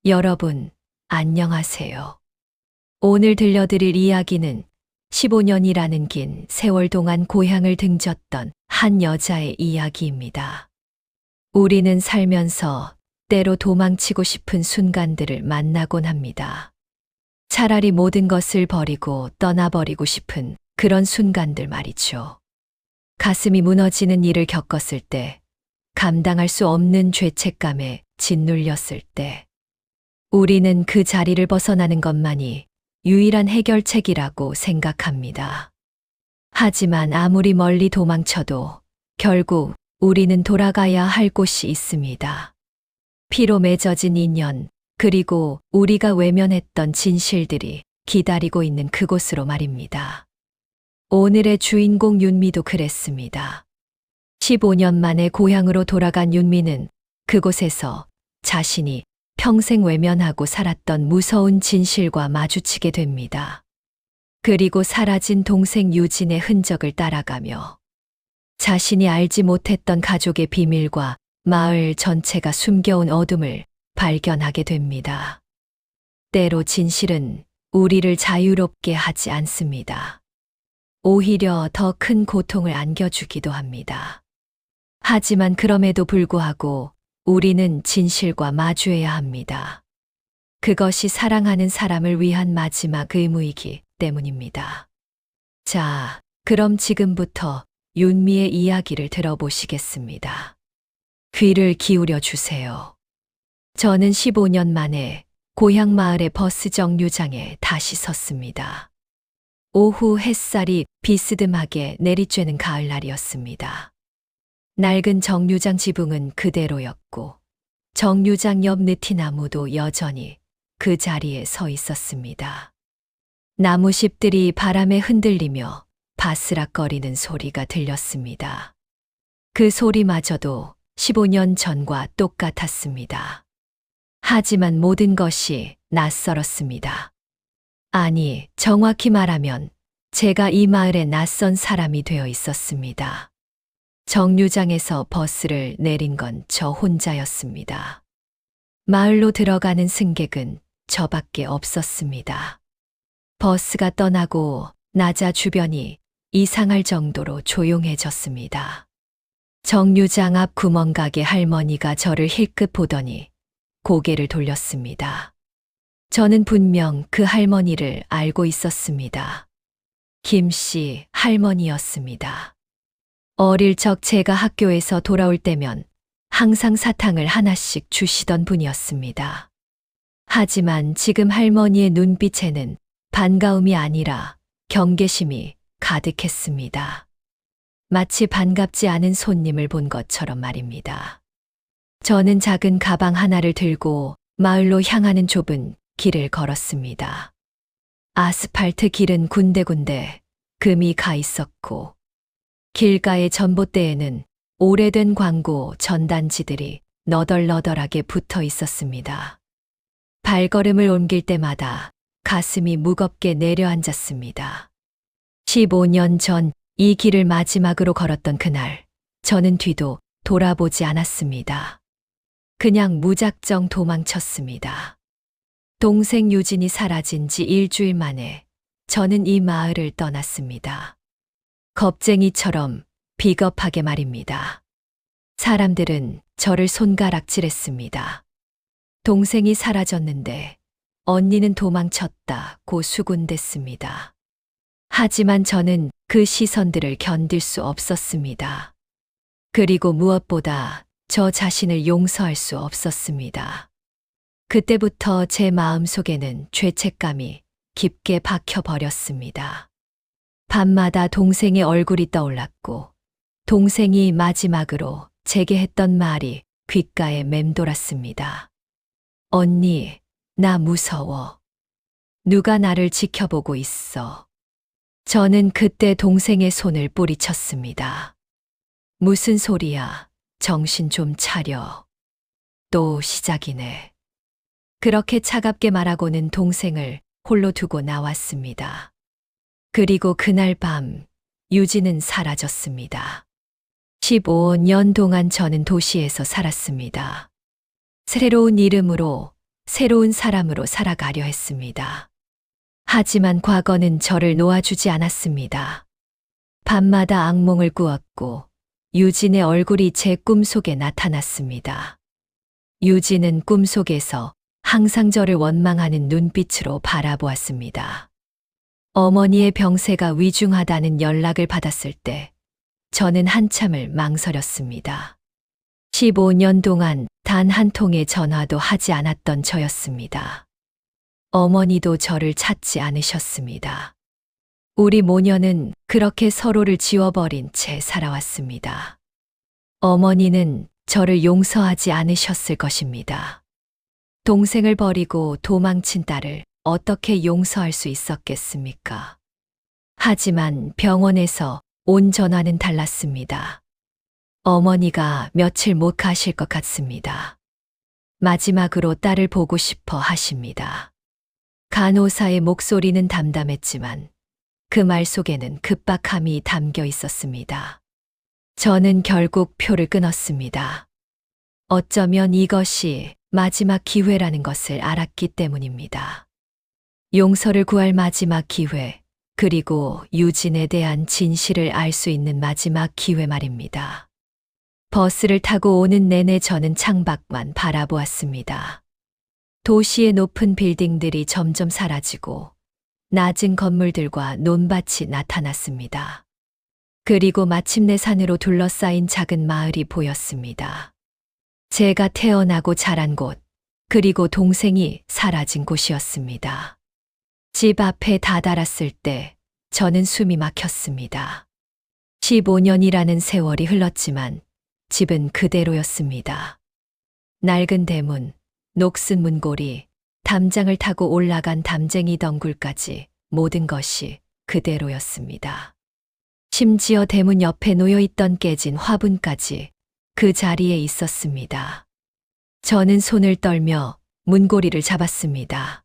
여러분, 안녕하세요. 오늘 들려드릴 이야기는 15년이라는 긴 세월 동안 고향을 등졌던 한 여자의 이야기입니다. 우리는 살면서 때로 도망치고 싶은 순간들을 만나곤 합니다. 차라리 모든 것을 버리고 떠나버리고 싶은 그런 순간들 말이죠. 가슴이 무너지는 일을 겪었을 때, 감당할 수 없는 죄책감에 짓눌렸을 때, 우리는 그 자리를 벗어나는 것만이 유일한 해결책이라고 생각합니다. 하지만 아무리 멀리 도망쳐도 결국 우리는 돌아가야 할 곳이 있습니다. 피로 맺어진 인연, 그리고 우리가 외면했던 진실들이 기다리고 있는 그곳으로 말입니다. 오늘의 주인공 윤미도 그랬습니다. 15년 만에 고향으로 돌아간 윤미는 그곳에서 자신이 평생 외면하고 살았던 무서운 진실과 마주치게 됩니다. 그리고 사라진 동생 유진의 흔적을 따라가며 자신이 알지 못했던 가족의 비밀과 마을 전체가 숨겨온 어둠을 발견하게 됩니다. 때로 진실은 우리를 자유롭게 하지 않습니다. 오히려 더 큰 고통을 안겨주기도 합니다. 하지만 그럼에도 불구하고 우리는 진실과 마주해야 합니다. 그것이 사랑하는 사람을 위한 마지막 의무이기 때문입니다. 자, 그럼 지금부터 윤미의 이야기를 들어보시겠습니다. 귀를 기울여 주세요. 저는 15년 만에 고향 마을의 버스 정류장에 다시 섰습니다. 오후 햇살이 비스듬하게 내리쬐는 가을날이었습니다. 낡은 정류장 지붕은 그대로였고 정류장 옆 느티나무도 여전히 그 자리에 서 있었습니다. 나무십들이 바람에 흔들리며 바스락거리는 소리가 들렸습니다. 그 소리마저도 15년 전과 똑같았습니다. 하지만 모든 것이 낯설었습니다. 아니, 정확히 말하면 제가 이 마을의 낯선 사람이 되어 있었습니다. 정류장에서 버스를 내린 건 저 혼자였습니다. 마을로 들어가는 승객은 저밖에 없었습니다. 버스가 떠나고 나자 주변이 이상할 정도로 조용해졌습니다. 정류장 앞 구멍가게 할머니가 저를 힐끗 보더니 고개를 돌렸습니다. 저는 분명 그 할머니를 알고 있었습니다. 김씨 할머니였습니다. 어릴 적 제가 학교에서 돌아올 때면 항상 사탕을 하나씩 주시던 분이었습니다. 하지만 지금 할머니의 눈빛에는 반가움이 아니라 경계심이 가득했습니다. 마치 반갑지 않은 손님을 본 것처럼 말입니다. 저는 작은 가방 하나를 들고 마을로 향하는 좁은 길을 걸었습니다. 아스팔트 길은 군데군데 금이 가 있었고 길가의 전봇대에는 오래된 광고 전단지들이 너덜너덜하게 붙어 있었습니다. 발걸음을 옮길 때마다 가슴이 무겁게 내려앉았습니다. 15년 전 이 길을 마지막으로 걸었던 그날, 저는 뒤도 돌아보지 않았습니다. 그냥 무작정 도망쳤습니다. 동생 유진이 사라진 지 일주일 만에 저는 이 마을을 떠났습니다. 겁쟁이처럼 비겁하게 말입니다. 사람들은 저를 손가락질했습니다. 동생이 사라졌는데 언니는 도망쳤다고 수군댔습니다. 하지만 저는 그 시선들을 견딜 수 없었습니다. 그리고 무엇보다 저 자신을 용서할 수 없었습니다. 그때부터 제 마음속에는 죄책감이 깊게 박혀버렸습니다. 밤마다 동생의 얼굴이 떠올랐고 동생이 마지막으로 제게 했던 말이 귓가에 맴돌았습니다. 언니, 나 무서워. 누가 나를 지켜보고 있어. 저는 그때 동생의 손을 뿌리쳤습니다. 무슨 소리야. 정신 좀 차려. 또 시작이네. 그렇게 차갑게 말하고는 동생을 홀로 두고 나왔습니다. 그리고 그날 밤 유진은 사라졌습니다. 15년 동안 저는 도시에서 살았습니다. 새로운 이름으로 새로운 사람으로 살아가려 했습니다. 하지만 과거는 저를 놓아주지 않았습니다. 밤마다 악몽을 꾸었고 유진의 얼굴이 제 꿈속에 나타났습니다. 유진은 꿈속에서 항상 저를 원망하는 눈빛으로 바라보았습니다. 어머니의 병세가 위중하다는 연락을 받았을 때 저는 한참을 망설였습니다. 15년 동안 단 한 통의 전화도 하지 않았던 저였습니다. 어머니도 저를 찾지 않으셨습니다. 우리 모녀는 그렇게 서로를 지워버린 채 살아왔습니다. 어머니는 저를 용서하지 않으셨을 것입니다. 동생을 버리고 도망친 딸을 어떻게 용서할 수 있었겠습니까? 하지만 병원에서 온 전화는 달랐습니다. 어머니가 며칠 못 가실 것 같습니다. 마지막으로 딸을 보고 싶어 하십니다. 간호사의 목소리는 담담했지만 그 말 속에는 급박함이 담겨 있었습니다. 저는 결국 표를 끊었습니다. 어쩌면 이것이 마지막 기회라는 것을 알았기 때문입니다. 용서를 구할 마지막 기회, 그리고 유진에 대한 진실을 알 수 있는 마지막 기회 말입니다. 버스를 타고 오는 내내 저는 창밖만 바라보았습니다. 도시의 높은 빌딩들이 점점 사라지고 낮은 건물들과 논밭이 나타났습니다. 그리고 마침내 산으로 둘러싸인 작은 마을이 보였습니다. 제가 태어나고 자란 곳, 그리고 동생이 사라진 곳이었습니다. 집 앞에 다다랐을 때 저는 숨이 막혔습니다. 15년이라는 세월이 흘렀지만 집은 그대로였습니다. 낡은 대문, 녹슨 문고리, 담장을 타고 올라간 담쟁이 덩굴까지 모든 것이 그대로였습니다. 심지어 대문 옆에 놓여있던 깨진 화분까지 그 자리에 있었습니다. 저는 손을 떨며 문고리를 잡았습니다.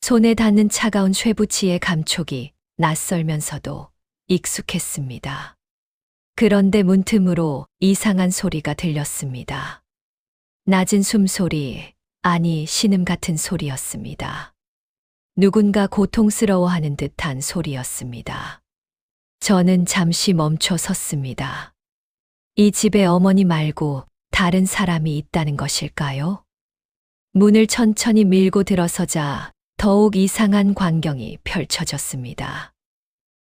손에 닿는 차가운 쇠붙이의 감촉이 낯설면서도 익숙했습니다. 그런데 문틈으로 이상한 소리가 들렸습니다. 낮은 숨소리, 아니 신음 같은 소리였습니다. 누군가 고통스러워하는 듯한 소리였습니다. 저는 잠시 멈춰 섰습니다. 이 집에 어머니 말고 다른 사람이 있다는 것일까요? 문을 천천히 밀고 들어서자 더욱 이상한 광경이 펼쳐졌습니다.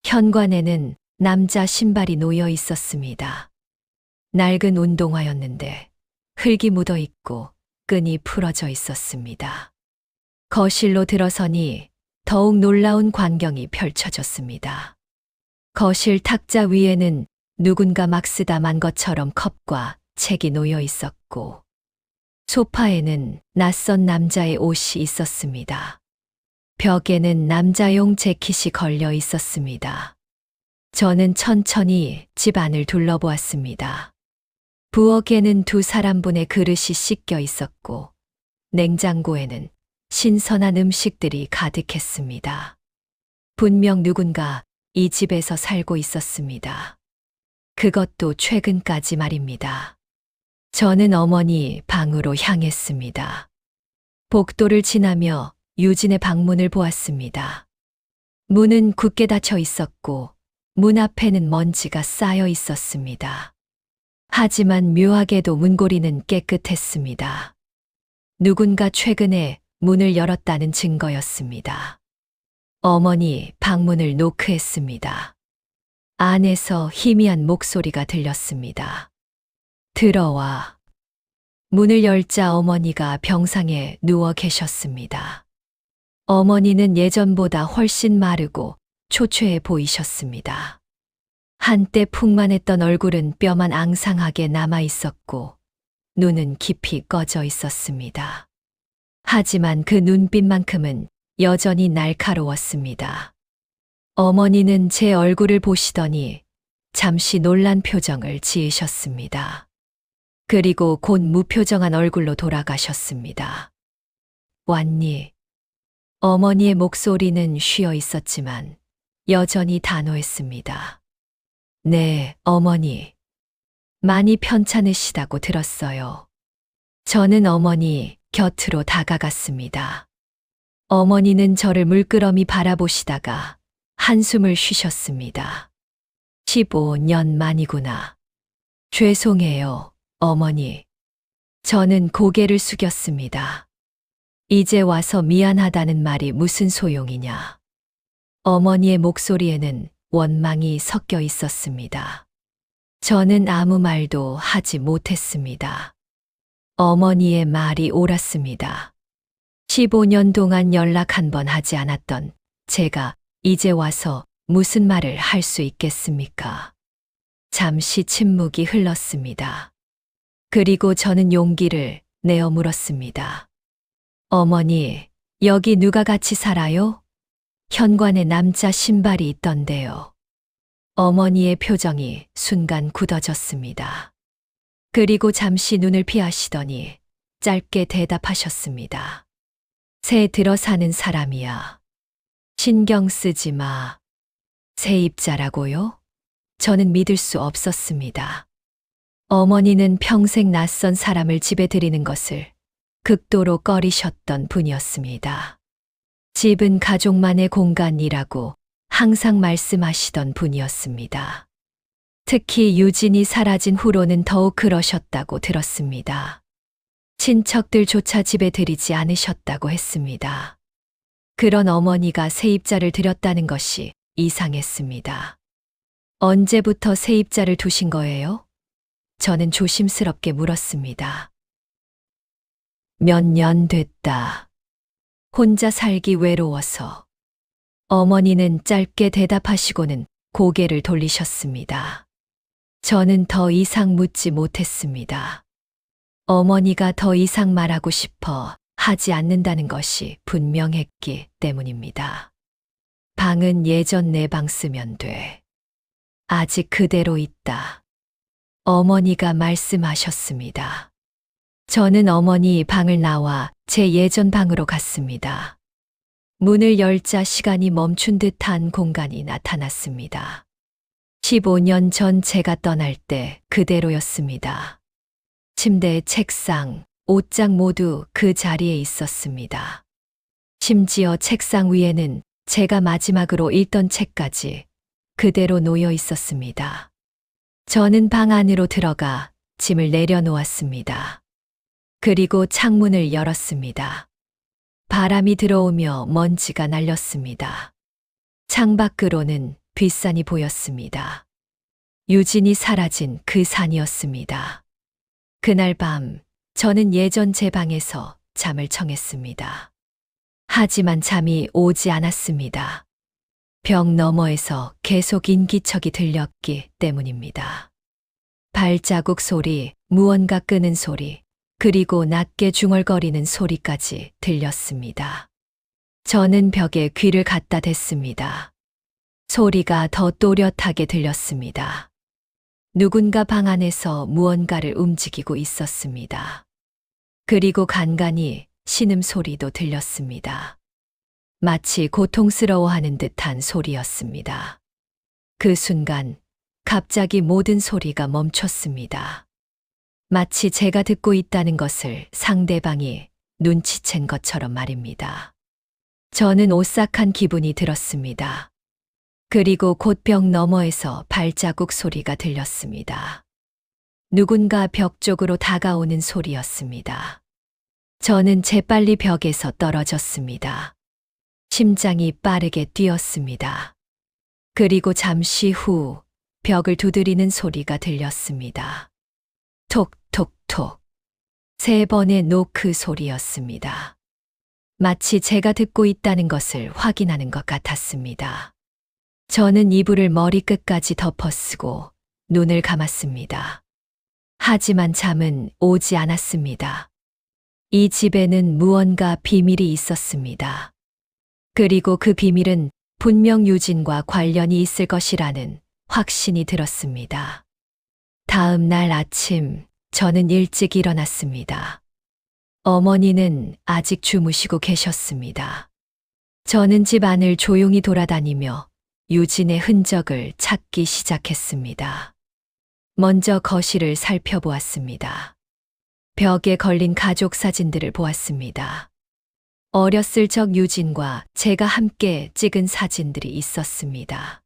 현관에는 남자 신발이 놓여 있었습니다. 낡은 운동화였는데 흙이 묻어 있고 끈이 풀어져 있었습니다. 거실로 들어서니 더욱 놀라운 광경이 펼쳐졌습니다. 거실 탁자 위에는 누군가 막 쓰다 만 것처럼 컵과 책이 놓여 있었고 소파에는 낯선 남자의 옷이 있었습니다. 벽에는 남자용 재킷이 걸려 있었습니다. 저는 천천히 집 안을 둘러보았습니다. 부엌에는 두 사람분의 그릇이 씻겨 있었고 냉장고에는 신선한 음식들이 가득했습니다. 분명 누군가 이 집에서 살고 있었습니다. 그것도 최근까지 말입니다. 저는 어머니 방으로 향했습니다. 복도를 지나며 유진의 방문을 보았습니다. 문은 굳게 닫혀 있었고 문 앞에는 먼지가 쌓여 있었습니다. 하지만 묘하게도 문고리는 깨끗했습니다. 누군가 최근에 문을 열었다는 증거였습니다. 어머니 방문을 노크했습니다. 안에서 희미한 목소리가 들렸습니다. 들어와. 문을 열자 어머니가 병상에 누워 계셨습니다. 어머니는 예전보다 훨씬 마르고 초췌해 보이셨습니다. 한때 풍만했던 얼굴은 뼈만 앙상하게 남아 있었고 눈은 깊이 꺼져 있었습니다. 하지만 그 눈빛만큼은 여전히 날카로웠습니다. 어머니는 제 얼굴을 보시더니 잠시 놀란 표정을 지으셨습니다. 그리고 곧 무표정한 얼굴로 돌아가셨습니다. 왔니? 어머니의 목소리는 쉬어 있었지만 여전히 단호했습니다. 네, 어머니. 많이 편찮으시다고 들었어요. 저는 어머니 곁으로 다가갔습니다. 어머니는 저를 물끄러미 바라보시다가 한숨을 쉬셨습니다. 15년 만이구나. 죄송해요, 어머니. 저는 고개를 숙였습니다. 이제 와서 미안하다는 말이 무슨 소용이냐. 어머니의 목소리에는 원망이 섞여 있었습니다. 저는 아무 말도 하지 못했습니다. 어머니의 말이 옳았습니다. 15년 동안 연락 한 번 하지 않았던 제가 이제 와서 무슨 말을 할 수 있겠습니까? 잠시 침묵이 흘렀습니다. 그리고 저는 용기를 내어 물었습니다. 어머니, 여기 누가 같이 살아요? 현관에 남자 신발이 있던데요. 어머니의 표정이 순간 굳어졌습니다. 그리고 잠시 눈을 피하시더니 짧게 대답하셨습니다. 새 들어 사는 사람이야. 신경 쓰지 마. 세입자라고요? 저는 믿을 수 없었습니다. 어머니는 평생 낯선 사람을 집에 들이는 것을 극도로 꺼리셨던 분이었습니다. 집은 가족만의 공간이라고 항상 말씀하시던 분이었습니다. 특히 유진이 사라진 후로는 더욱 그러셨다고 들었습니다. 친척들조차 집에 들이지 않으셨다고 했습니다. 그런 어머니가 세입자를 들였다는 것이 이상했습니다. 언제부터 세입자를 두신 거예요? 저는 조심스럽게 물었습니다. 몇 년 됐다. 혼자 살기 외로워서. 어머니는 짧게 대답하시고는 고개를 돌리셨습니다. 저는 더 이상 묻지 못했습니다. 어머니가 더 이상 말하고 싶어 하지 않는다는 것이 분명했기 때문입니다. 방은 예전 내 방 쓰면 돼. 아직 그대로 있다. 어머니가 말씀하셨습니다. 저는 어머니 방을 나와 제 예전 방으로 갔습니다. 문을 열자 시간이 멈춘 듯한 공간이 나타났습니다. 15년 전 제가 떠날 때 그대로였습니다. 침대, 책상, 옷장 모두 그 자리에 있었습니다. 심지어 책상 위에는 제가 마지막으로 읽던 책까지 그대로 놓여 있었습니다. 저는 방 안으로 들어가 짐을 내려놓았습니다. 그리고 창문을 열었습니다. 바람이 들어오며 먼지가 날렸습니다. 창밖으로는 뒷산이 보였습니다. 유진이 사라진 그 산이었습니다. 그날 밤 저는 예전 제 방에서 잠을 청했습니다. 하지만 잠이 오지 않았습니다. 벽 너머에서 계속 인기척이 들렸기 때문입니다. 발자국 소리, 무언가 끄는 소리, 그리고 낮게 중얼거리는 소리까지 들렸습니다. 저는 벽에 귀를 갖다 댔습니다. 소리가 더 또렷하게 들렸습니다. 누군가 방 안에서 무언가를 움직이고 있었습니다. 그리고 간간이 신음소리도 들렸습니다. 마치 고통스러워하는 듯한 소리였습니다. 그 순간 갑자기 모든 소리가 멈췄습니다. 마치 제가 듣고 있다는 것을 상대방이 눈치챈 것처럼 말입니다. 저는 오싹한 기분이 들었습니다. 그리고 곧 벽 너머에서 발자국 소리가 들렸습니다. 누군가 벽 쪽으로 다가오는 소리였습니다. 저는 재빨리 벽에서 떨어졌습니다. 심장이 빠르게 뛰었습니다. 그리고 잠시 후 벽을 두드리는 소리가 들렸습니다. 톡톡톡. 3번의 노크 소리였습니다. 마치 제가 듣고 있다는 것을 확인하는 것 같았습니다. 저는 이불을 머리끝까지 덮어쓰고 눈을 감았습니다. 하지만 잠은 오지 않았습니다. 이 집에는 무언가 비밀이 있었습니다. 그리고 그 비밀은 분명 유진과 관련이 있을 것이라는 확신이 들었습니다. 다음 날 아침, 저는 일찍 일어났습니다. 어머니는 아직 주무시고 계셨습니다. 저는 집 안을 조용히 돌아다니며 유진의 흔적을 찾기 시작했습니다. 먼저 거실을 살펴보았습니다. 벽에 걸린 가족 사진들을 보았습니다. 어렸을 적 유진과 제가 함께 찍은 사진들이 있었습니다.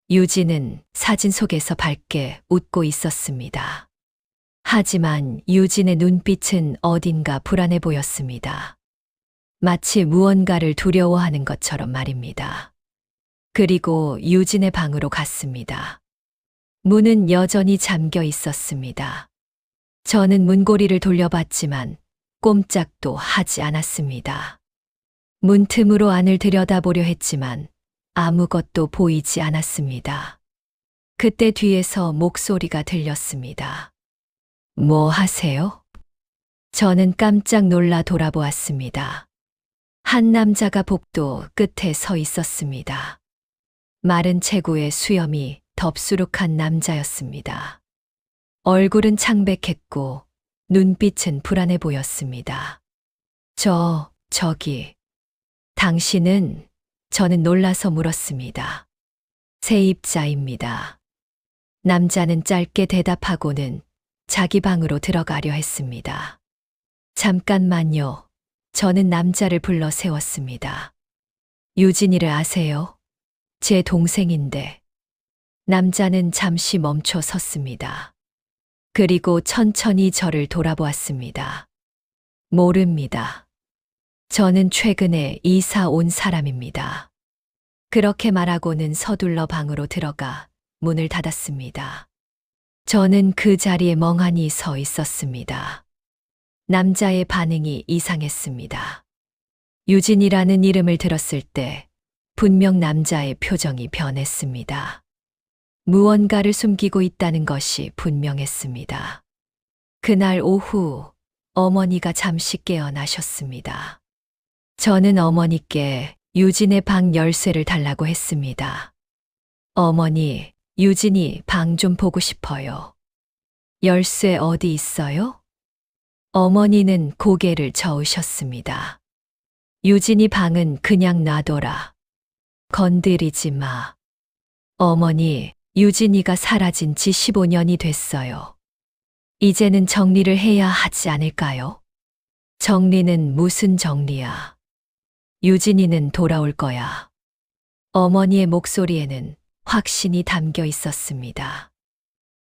유진은 사진 속에서 밝게 웃고 있었습니다. 하지만 유진의 눈빛은 어딘가 불안해 보였습니다. 마치 무언가를 두려워하는 것처럼 말입니다. 그리고 유진의 방으로 갔습니다. 문은 여전히 잠겨 있었습니다. 저는 문고리를 돌려봤지만 꼼짝도 하지 않았습니다. 문틈으로 안을 들여다보려 했지만 아무것도 보이지 않았습니다. 그때 뒤에서 목소리가 들렸습니다. 뭐 하세요? 저는 깜짝 놀라 돌아보았습니다. 한 남자가 복도 끝에 서 있었습니다. 마른 체구에 수염이 덥수룩한 남자였습니다. 얼굴은 창백했고 눈빛은 불안해 보였습니다. 저기, 당신은? 저는 놀라서 물었습니다. 세입자입니다. 남자는 짧게 대답하고는 자기 방으로 들어가려 했습니다. 잠깐만요. 저는 남자를 불러 세웠습니다. 유진이를 아세요? 제 동생인데. 남자는 잠시 멈춰 섰습니다. 그리고 천천히 저를 돌아보았습니다. 모릅니다. 저는 최근에 이사 온 사람입니다. 그렇게 말하고는 서둘러 방으로 들어가 문을 닫았습니다. 저는 그 자리에 멍하니 서 있었습니다. 남자의 반응이 이상했습니다. 유진이라는 이름을 들었을 때 분명 남자의 표정이 변했습니다. 무언가를 숨기고 있다는 것이 분명했습니다. 그날 오후 어머니가 잠시 깨어나셨습니다. 저는 어머니께 유진의 방 열쇠를 달라고 했습니다. 어머니, 유진이 방 좀 보고 싶어요. 열쇠 어디 있어요? 어머니는 고개를 저으셨습니다. 유진이 방은 그냥 놔둬라. 건드리지 마. 어머니, 유진이가 사라진 지 15년이 됐어요. 이제는 정리를 해야 하지 않을까요? 정리는 무슨 정리야? 유진이는 돌아올 거야. 어머니의 목소리에는 확신이 담겨 있었습니다.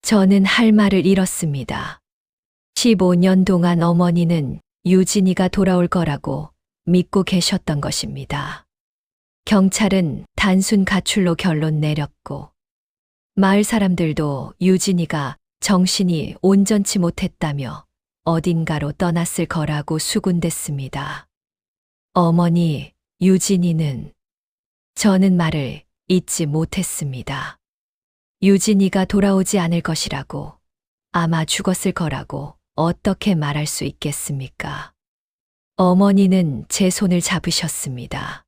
저는 할 말을 잃었습니다. 15년 동안 어머니는 유진이가 돌아올 거라고 믿고 계셨던 것입니다. 경찰은 단순 가출로 결론 내렸고, 마을 사람들도 유진이가 정신이 온전치 못했다며 어딘가로 떠났을 거라고 수군댔습니다. 어머니, 유진이는... 저는 말을 잇지 못했습니다. 유진이가 돌아오지 않을 것이라고, 아마 죽었을 거라고 어떻게 말할 수 있겠습니까? 어머니는 제 손을 잡으셨습니다.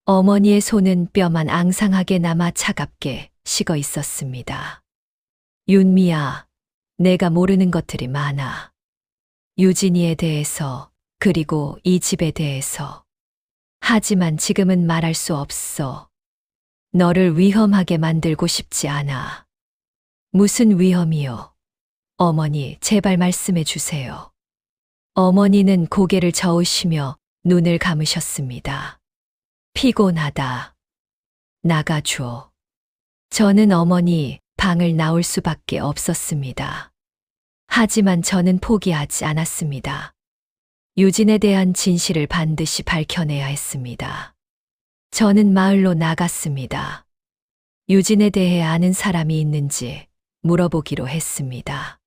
어머니의 손은 뼈만 앙상하게 남아 차갑게 식어 있었습니다. 윤미야, 내가 모르는 것들이 많아. 유진이에 대해서, 그리고 이 집에 대해서. 하지만 지금은 말할 수 없어. 너를 위험하게 만들고 싶지 않아. 무슨 위험이요? 어머니, 제발 말씀해 주세요. 어머니는 고개를 저으시며 눈을 감으셨습니다. 피곤하다. 나가줘. 저는 어머니 방을 나올 수밖에 없었습니다. 하지만 저는 포기하지 않았습니다. 유진에 대한 진실을 반드시 밝혀내야 했습니다. 저는 마을로 나갔습니다. 유진에 대해 아는 사람이 있는지 물어보기로 했습니다.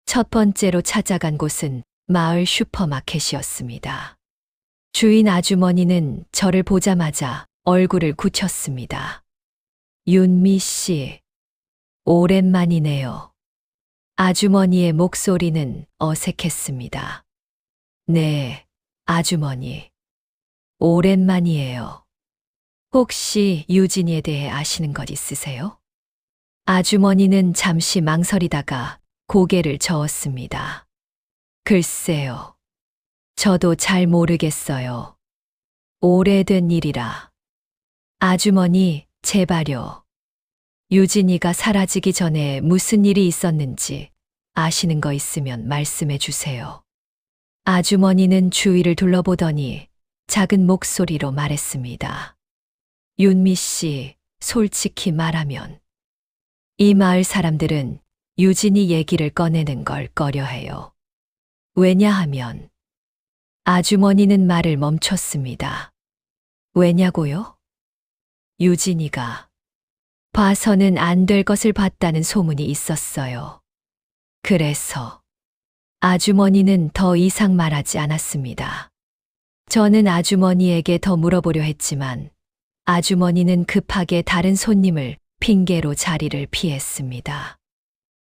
첫 번째로 찾아간 곳은 마을 슈퍼마켓이었습니다. 주인 아주머니는 저를 보자마자 얼굴을 굳혔습니다. 윤미 씨, 오랜만이네요. 아주머니의 목소리는 어색했습니다. 네, 아주머니. 오랜만이에요. 혹시 유진이에 대해 아시는 것 있으세요? 아주머니는 잠시 망설이다가 고개를 저었습니다. 글쎄요. 저도 잘 모르겠어요. 오래된 일이라. 아주머니, 제발요. 유진이가 사라지기 전에 무슨 일이 있었는지 아시는 거 있으면 말씀해 주세요. 아주머니는 주위를 둘러보더니 작은 목소리로 말했습니다. 윤미 씨, 솔직히 말하면 이 마을 사람들은 유진이 얘기를 꺼내는 걸 꺼려해요. 왜냐하면 아주머니는 말을 멈췄습니다. 왜냐고요? 유진이가 봐서는 안 될 것을 봤다는 소문이 있었어요. 그래서 아주머니는 더 이상 말하지 않았습니다. 저는 아주머니에게 더 물어보려 했지만 아주머니는 급하게 다른 손님을 핑계로 자리를 피했습니다.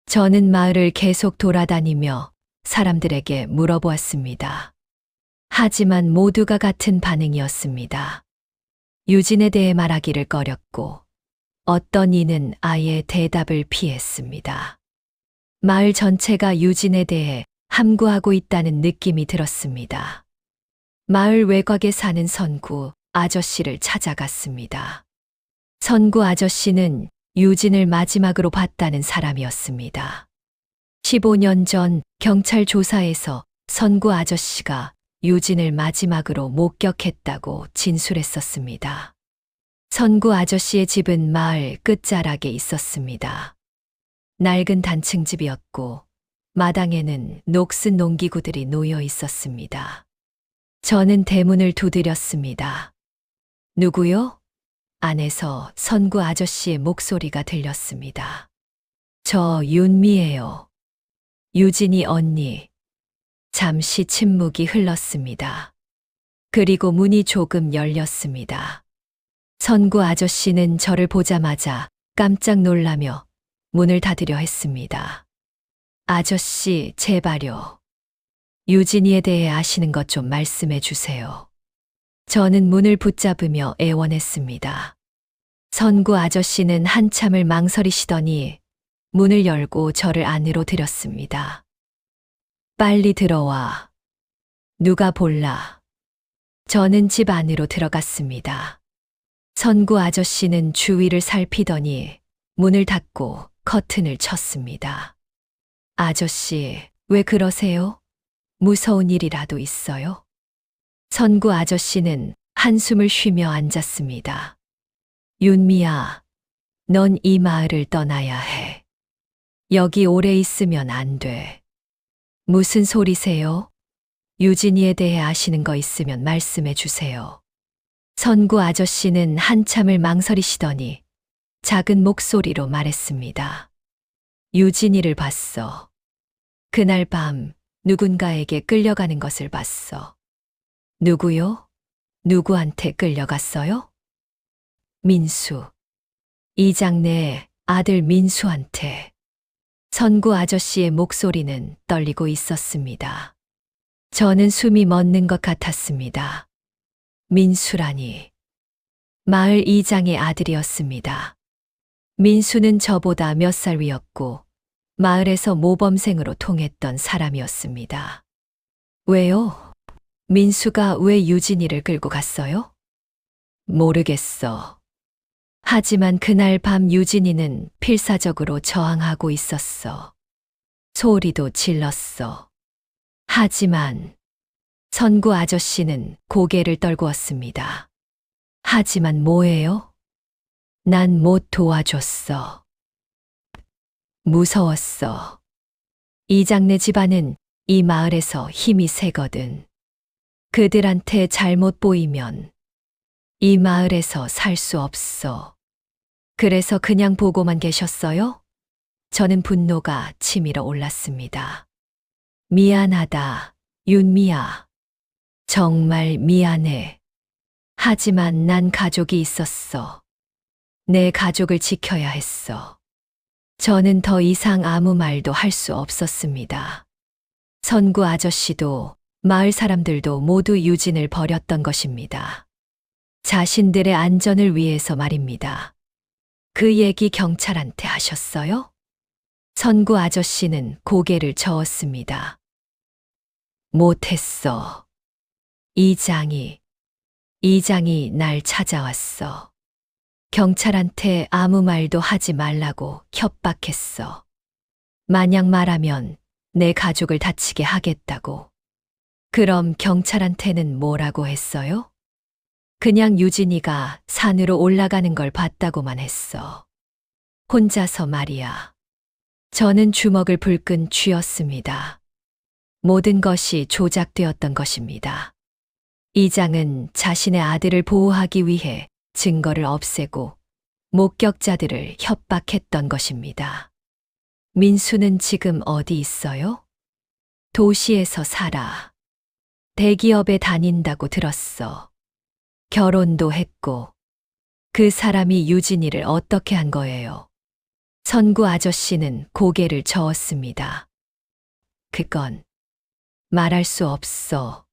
저는 마을을 계속 돌아다니며 사람들에게 물어보았습니다. 하지만 모두가 같은 반응이었습니다. 유진에 대해 말하기를 꺼렸고 어떤 이는 아예 대답을 피했습니다. 마을 전체가 유진에 대해 함구하고 있다는 느낌이 들었습니다. 마을 외곽에 사는 선구 아저씨를 찾아갔습니다. 선구 아저씨는 유진을 마지막으로 봤다는 사람이었습니다. 15년 전 경찰 조사에서 선구 아저씨가 유진을 마지막으로 목격했다고 진술했었습니다. 선구 아저씨의 집은 마을 끝자락에 있었습니다. 낡은 단층집이었고 마당에는 녹슨 농기구들이 놓여 있었습니다. 저는 대문을 두드렸습니다. 누구요? 안에서 선구 아저씨의 목소리가 들렸습니다. 저 윤미예요. 유진이 언니. 잠시 침묵이 흘렀습니다. 그리고 문이 조금 열렸습니다. 선구 아저씨는 저를 보자마자 깜짝 놀라며 문을 닫으려 했습니다. 아저씨, 제발요. 유진이에 대해 아시는 것 좀 말씀해 주세요. 저는 문을 붙잡으며 애원했습니다. 선구 아저씨는 한참을 망설이시더니 문을 열고 저를 안으로 들였습니다. 빨리 들어와. 누가 볼라. 저는 집 안으로 들어갔습니다. 선구 아저씨는 주위를 살피더니 문을 닫고 커튼을 쳤습니다. 아저씨, 왜 그러세요? 무서운 일이라도 있어요? 선구 아저씨는 한숨을 쉬며 앉았습니다. 윤미야, 넌 이 마을을 떠나야 해. 여기 오래 있으면 안 돼. 무슨 소리세요? 유진이에 대해 아시는 거 있으면 말씀해 주세요. 선구 아저씨는 한참을 망설이시더니 작은 목소리로 말했습니다. 유진이를 봤어. 그날 밤 누군가에게 끌려가는 것을 봤어. 누구요? 누구한테 끌려갔어요? 민수. 이장내 아들 민수한테. 선구 아저씨의 목소리는 떨리고 있었습니다. 저는 숨이 멎는 것 같았습니다. 민수라니. 마을 이장의 아들이었습니다. 민수는 저보다 몇 살 위였고 마을에서 모범생으로 통했던 사람이었습니다. 왜요? 민수가 왜 유진이를 끌고 갔어요? 모르겠어. 하지만 그날 밤 유진이는 필사적으로 저항하고 있었어. 소리도 질렀어. 하지만 선구 아저씨는 고개를 떨구었습니다. 하지만 뭐예요? 난 못 도와줬어. 무서웠어. 이장내 집안은 이 마을에서 힘이 세거든. 그들한테 잘못 보이면 이 마을에서 살 수 없어. 그래서 그냥 보고만 계셨어요? 저는 분노가 치밀어 올랐습니다. 미안하다, 윤미야. 정말 미안해. 하지만 난 가족이 있었어. 내 가족을 지켜야 했어. 저는 더 이상 아무 말도 할 수 없었습니다. 선구 아저씨도 마을 사람들도 모두 유진을 버렸던 것입니다. 자신들의 안전을 위해서 말입니다. 그 얘기 경찰한테 하셨어요? 선구 아저씨는 고개를 저었습니다. 못했어. 이장이 날 찾아왔어. 경찰한테 아무 말도 하지 말라고 협박했어. 만약 말하면 내 가족을 다치게 하겠다고. 그럼 경찰한테는 뭐라고 했어요? 그냥 유진이가 산으로 올라가는 걸 봤다고만 했어. 혼자서 말이야. 저는 주먹을 불끈 쥐었습니다. 모든 것이 조작되었던 것입니다. 이장은 자신의 아들을 보호하기 위해 증거를 없애고 목격자들을 협박했던 것입니다. 민수는 지금 어디 있어요? 도시에서 살아. 대기업에 다닌다고 들었어. 결혼도 했고. 그 사람이 유진이를 어떻게 한 거예요? 선구 아저씨는 고개를 저었습니다. 그건 말할 수 없어.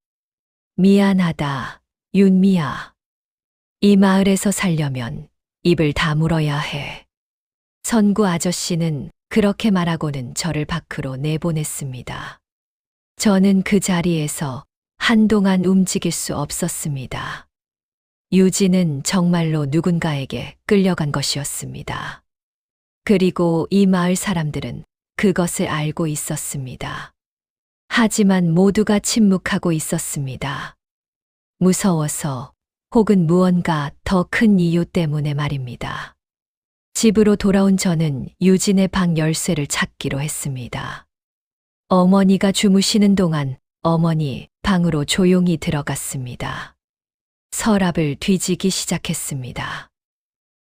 미안하다, 윤미야. 이 마을에서 살려면 입을 다물어야 해. 선구 아저씨는 그렇게 말하고는 저를 밖으로 내보냈습니다. 저는 그 자리에서 한동안 움직일 수 없었습니다. 유진은 정말로 누군가에게 끌려간 것이었습니다. 그리고 이 마을 사람들은 그것을 알고 있었습니다. 하지만 모두가 침묵하고 있었습니다. 무서워서 혹은 무언가 더 큰 이유 때문에 말입니다. 집으로 돌아온 저는 유진의 방 열쇠를 찾기로 했습니다. 어머니가 주무시는 동안 어머니 방으로 조용히 들어갔습니다. 서랍을 뒤지기 시작했습니다.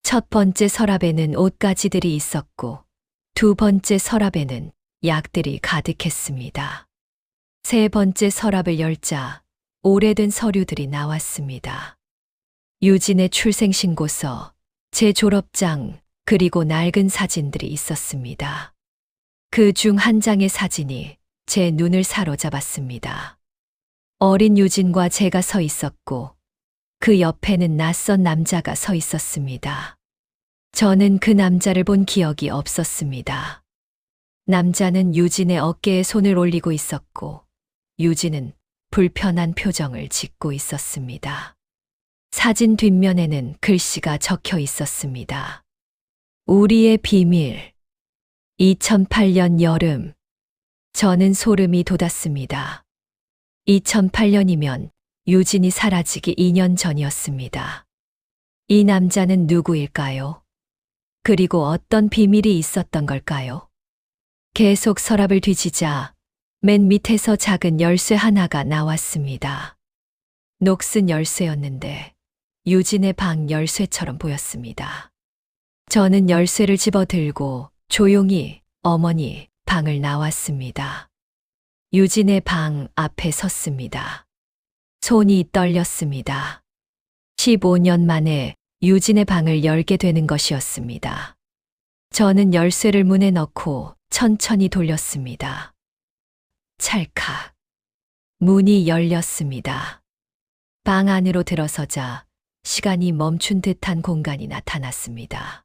첫 번째 서랍에는 옷가지들이 있었고, 두 번째 서랍에는 약들이 가득했습니다. 세 번째 서랍을 열자 오래된 서류들이 나왔습니다. 유진의 출생신고서, 제 졸업장, 그리고 낡은 사진들이 있었습니다. 그 중 한 장의 사진이 제 눈을 사로잡았습니다. 어린 유진과 제가 서 있었고, 그 옆에는 낯선 남자가 서 있었습니다. 저는 그 남자를 본 기억이 없었습니다. 남자는 유진의 어깨에 손을 올리고 있었고, 유진은 불편한 표정을 짓고 있었습니다. 사진 뒷면에는 글씨가 적혀 있었습니다. 우리의 비밀. 2008년 여름. 저는 소름이 돋았습니다. 2008년이면 유진이 사라지기 2년 전이었습니다. 이 남자는 누구일까요? 그리고 어떤 비밀이 있었던 걸까요? 계속 서랍을 뒤지자 맨 밑에서 작은 열쇠 하나가 나왔습니다. 녹슨 열쇠였는데 유진의 방 열쇠처럼 보였습니다. 저는 열쇠를 집어들고 조용히 어머니 방을 나왔습니다. 유진의 방 앞에 섰습니다. 손이 떨렸습니다. 15년 만에 유진의 방을 열게 되는 것이었습니다. 저는 열쇠를 문에 넣고 천천히 돌렸습니다. 찰칵. 문이 열렸습니다. 방 안으로 들어서자 시간이 멈춘 듯한 공간이 나타났습니다.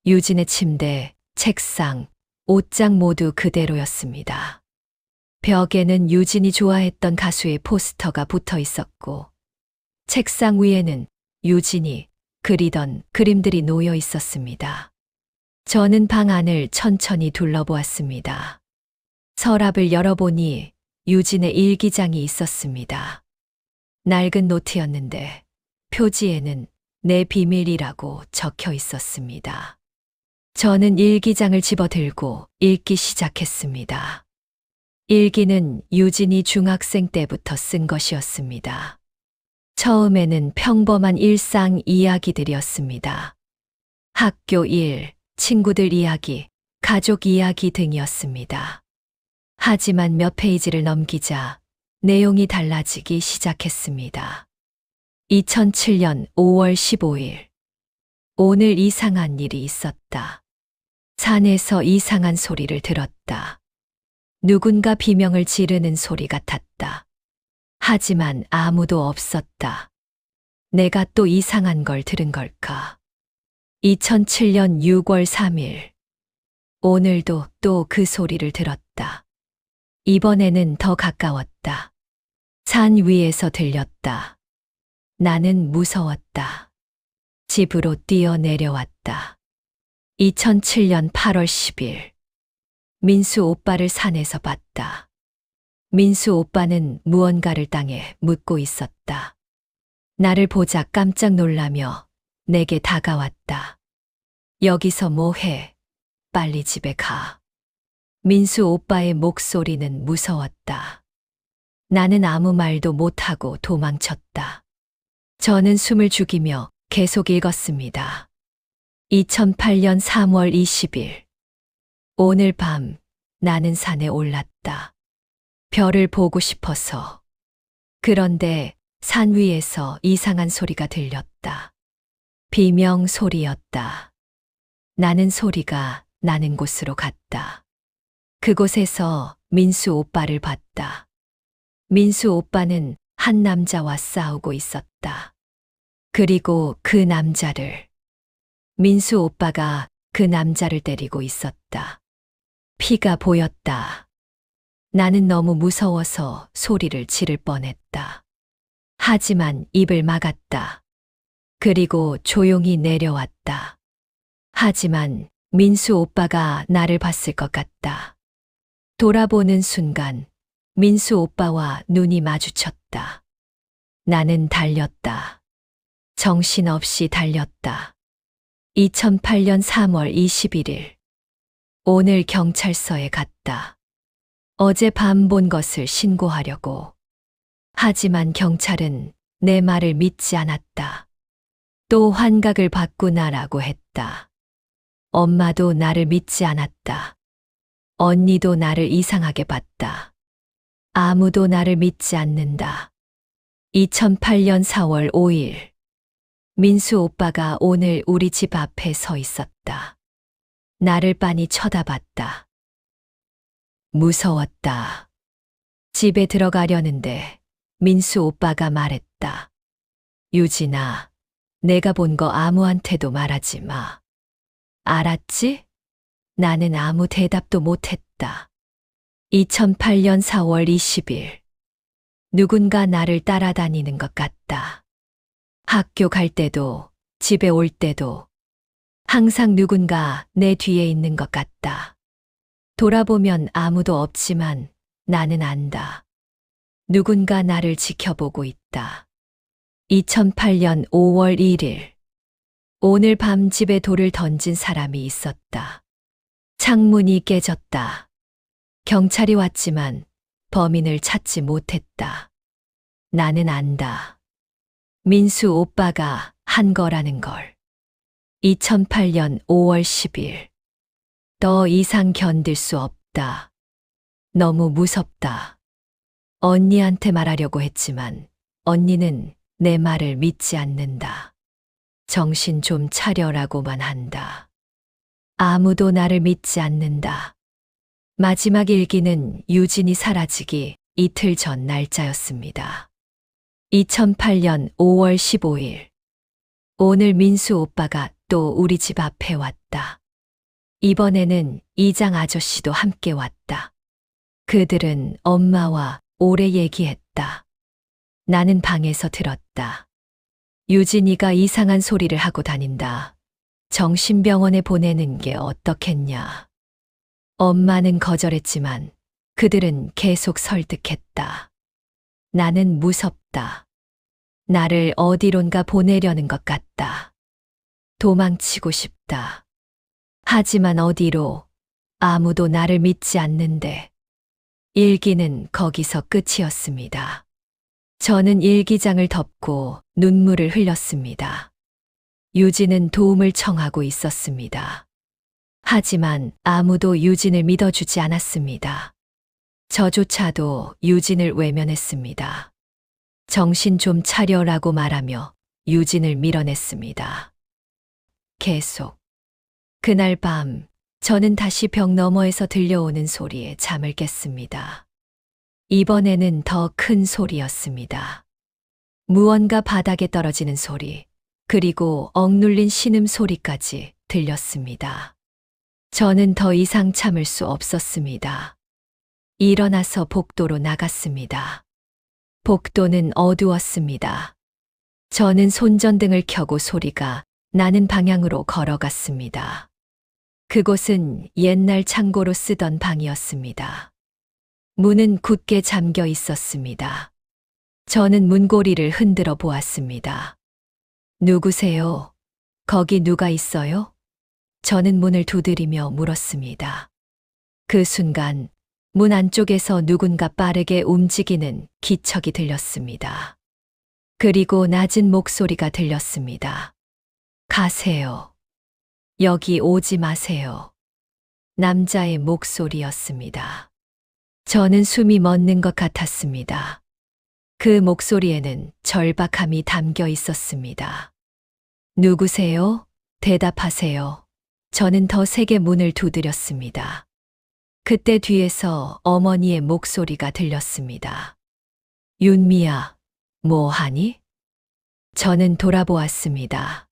유진의 침대, 책상, 옷장 모두 그대로였습니다. 벽에는 유진이 좋아했던 가수의 포스터가 붙어 있었고, 책상 위에는 유진이 그리던 그림들이 놓여 있었습니다. 저는 방 안을 천천히 둘러보았습니다. 서랍을 열어보니 유진의 일기장이 있었습니다. 낡은 노트였는데 표지에는 내 비밀이라고 적혀 있었습니다. 저는 일기장을 집어들고 읽기 시작했습니다. 일기는 유진이 중학생 때부터 쓴 것이었습니다. 처음에는 평범한 일상 이야기들이었습니다. 학교 일, 친구들 이야기, 가족 이야기 등이었습니다. 하지만 몇 페이지를 넘기자 내용이 달라지기 시작했습니다. 2007년 5월 15일. 오늘 이상한 일이 있었다. 산에서 이상한 소리를 들었다. 누군가 비명을 지르는 소리 같았다. 하지만 아무도 없었다. 내가 또 이상한 걸 들은 걸까? 2007년 6월 3일. 오늘도 또 그 소리를 들었다. 이번에는 더 가까웠다. 산 위에서 들렸다. 나는 무서웠다. 집으로 뛰어내려왔다. 2007년 8월 10일. 민수 오빠를 산에서 봤다. 민수 오빠는 무언가를 땅에 묻고 있었다. 나를 보자 깜짝 놀라며 내게 다가왔다. 여기서 뭐해? 빨리 집에 가. 민수 오빠의 목소리는 무서웠다. 나는 아무 말도 못하고 도망쳤다. 저는 숨을 죽이며 계속 읽었습니다. 2008년 3월 20일. 오늘 밤 나는 산에 올랐다. 별을 보고 싶어서. 그런데 산 위에서 이상한 소리가 들렸다. 비명 소리였다. 나는 소리가 나는 곳으로 갔다. 그곳에서 민수 오빠를 봤다. 민수 오빠는 한 남자와 싸우고 있었다. 그리고 그 남자를, 민수 오빠가 그 남자를 때리고 있었다. 피가 보였다. 나는 너무 무서워서 소리를 지를 뻔했다. 하지만 입을 막았다. 그리고 조용히 내려왔다. 하지만 민수 오빠가 나를 봤을 것 같다. 돌아보는 순간 민수 오빠와 눈이 마주쳤다. 나는 달렸다. 정신없이 달렸다. 2008년 3월 21일. 오늘 경찰서에 갔다. 어제 밤 본 것을 신고하려고. 하지만 경찰은 내 말을 믿지 않았다. 또 환각을 바꾸나라고 했다. 엄마도 나를 믿지 않았다. 언니도 나를 이상하게 봤다. 아무도 나를 믿지 않는다. 2008년 4월 5일. 민수 오빠가 오늘 우리 집 앞에 서 있었다. 나를 빤히 쳐다봤다. 무서웠다. 집에 들어가려는데 민수 오빠가 말했다. 유진아, 내가 본 거 아무한테도 말하지 마. 알았지? 나는 아무 대답도 못했다. 2008년 4월 20일. 누군가 나를 따라다니는 것 같다. 학교 갈 때도, 집에 올 때도 항상 누군가 내 뒤에 있는 것 같다. 돌아보면 아무도 없지만 나는 안다. 누군가 나를 지켜보고 있다. 2008년 5월 1일. 오늘 밤 집에 돌을 던진 사람이 있었다. 창문이 깨졌다. 경찰이 왔지만 범인을 찾지 못했다. 나는 안다. 민수 오빠가 한 거라는 걸. 2008년 5월 10일. 더 이상 견딜 수 없다. 너무 무섭다. 언니한테 말하려고 했지만 언니는 내 말을 믿지 않는다. 정신 좀 차려라고만 한다. 아무도 나를 믿지 않는다. 마지막 일기는 유진이 사라지기 이틀 전 날짜였습니다. 2008년 5월 15일. 오늘 민수 오빠가 또 우리 집 앞에 왔다. 이번에는 이장 아저씨도 함께 왔다. 그들은 엄마와 오래 얘기했다. 나는 방에서 들었다. 유진이가 이상한 소리를 하고 다닌다. 정신병원에 보내는 게 어떻겠냐. 엄마는 거절했지만 그들은 계속 설득했다. 나는 무섭다. 나를 어디론가 보내려는 것 같다. 도망치고 싶다. 하지만 어디로? 아무도 나를 믿지 않는데. 일기는 거기서 끝이었습니다. 저는 일기장을 덮고 눈물을 흘렸습니다. 유진은 도움을 청하고 있었습니다. 하지만 아무도 유진을 믿어주지 않았습니다. 저조차도 유진을 외면했습니다. 정신 좀 차려라고 말하며 유진을 밀어냈습니다. 계속. 그날 밤 저는 다시 벽 너머에서 들려오는 소리에 잠을 깼습니다. 이번에는 더 큰 소리였습니다. 무언가 바닥에 떨어지는 소리, 그리고 억눌린 신음소리까지 들렸습니다. 저는 더 이상 참을 수 없었습니다. 일어나서 복도로 나갔습니다. 복도는 어두웠습니다. 저는 손전등을 켜고 소리가 나는 방향으로 걸어갔습니다. 그곳은 옛날 창고로 쓰던 방이었습니다. 문은 굳게 잠겨 있었습니다. 저는 문고리를 흔들어 보았습니다. 누구세요? 거기 누가 있어요? 저는 문을 두드리며 물었습니다. 그 순간 문 안쪽에서 누군가 빠르게 움직이는 기척이 들렸습니다. 그리고 낮은 목소리가 들렸습니다. 가세요. 여기 오지 마세요. 남자의 목소리였습니다. 저는 숨이 멎는 것 같았습니다. 그 목소리에는 절박함이 담겨 있었습니다. 누구세요? 대답하세요. 저는 더 세게 문을 두드렸습니다. 그때 뒤에서 어머니의 목소리가 들렸습니다. 윤미야, 뭐 하니? 저는 돌아보았습니다.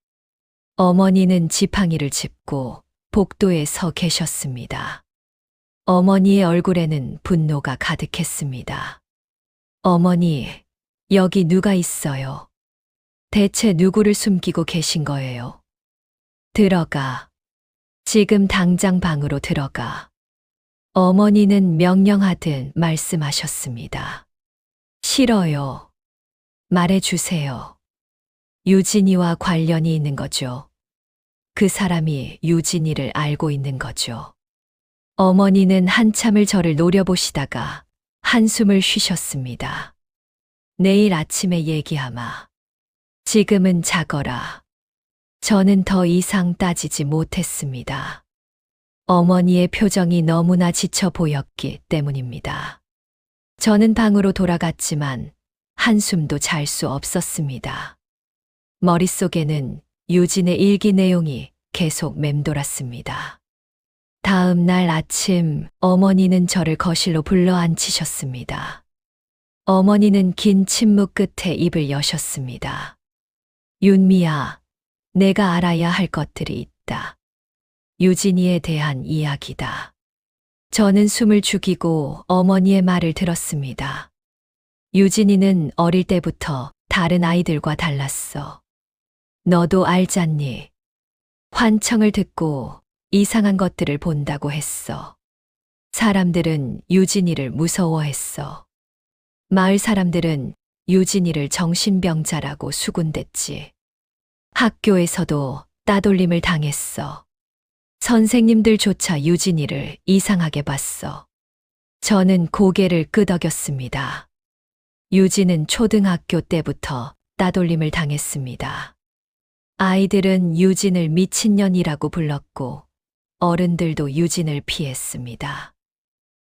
어머니는 지팡이를 짚고 복도에 서 계셨습니다. 어머니의 얼굴에는 분노가 가득했습니다. 어머니, 여기 누가 있어요? 대체 누구를 숨기고 계신 거예요? 들어가. 지금 당장 방으로 들어가. 어머니는 명령하듯 말씀하셨습니다. 싫어요. 말해주세요. 유진이와 관련이 있는 거죠. 그 사람이 유진이를 알고 있는 거죠. 어머니는 한참을 저를 노려보시다가 한숨을 쉬셨습니다. 내일 아침에 얘기하마. 지금은 자거라. 저는 더 이상 따지지 못했습니다. 어머니의 표정이 너무나 지쳐 보였기 때문입니다. 저는 방으로 돌아갔지만 한숨도 잘 수 없었습니다. 머릿속에는 유진의 일기 내용이 계속 맴돌았습니다. 다음 날 아침 어머니는 저를 거실로 불러 앉히셨습니다. 어머니는 긴 침묵 끝에 입을 여셨습니다. 윤미야, 내가 알아야 할 것들이 있다. 유진이에 대한 이야기다. 저는 숨을 죽이고 어머니의 말을 들었습니다. 유진이는 어릴 때부터 다른 아이들과 달랐어. 너도 알잖니? 환청을 듣고 이상한 것들을 본다고 했어. 사람들은 유진이를 무서워했어. 마을 사람들은 유진이를 정신병자라고 수군댔지. 학교에서도 따돌림을 당했어. 선생님들조차 유진이를 이상하게 봤어. 저는 고개를 끄덕였습니다. 유진은 초등학교 때부터 따돌림을 당했습니다. 아이들은 유진을 미친년이라고 불렀고 어른들도 유진을 피했습니다.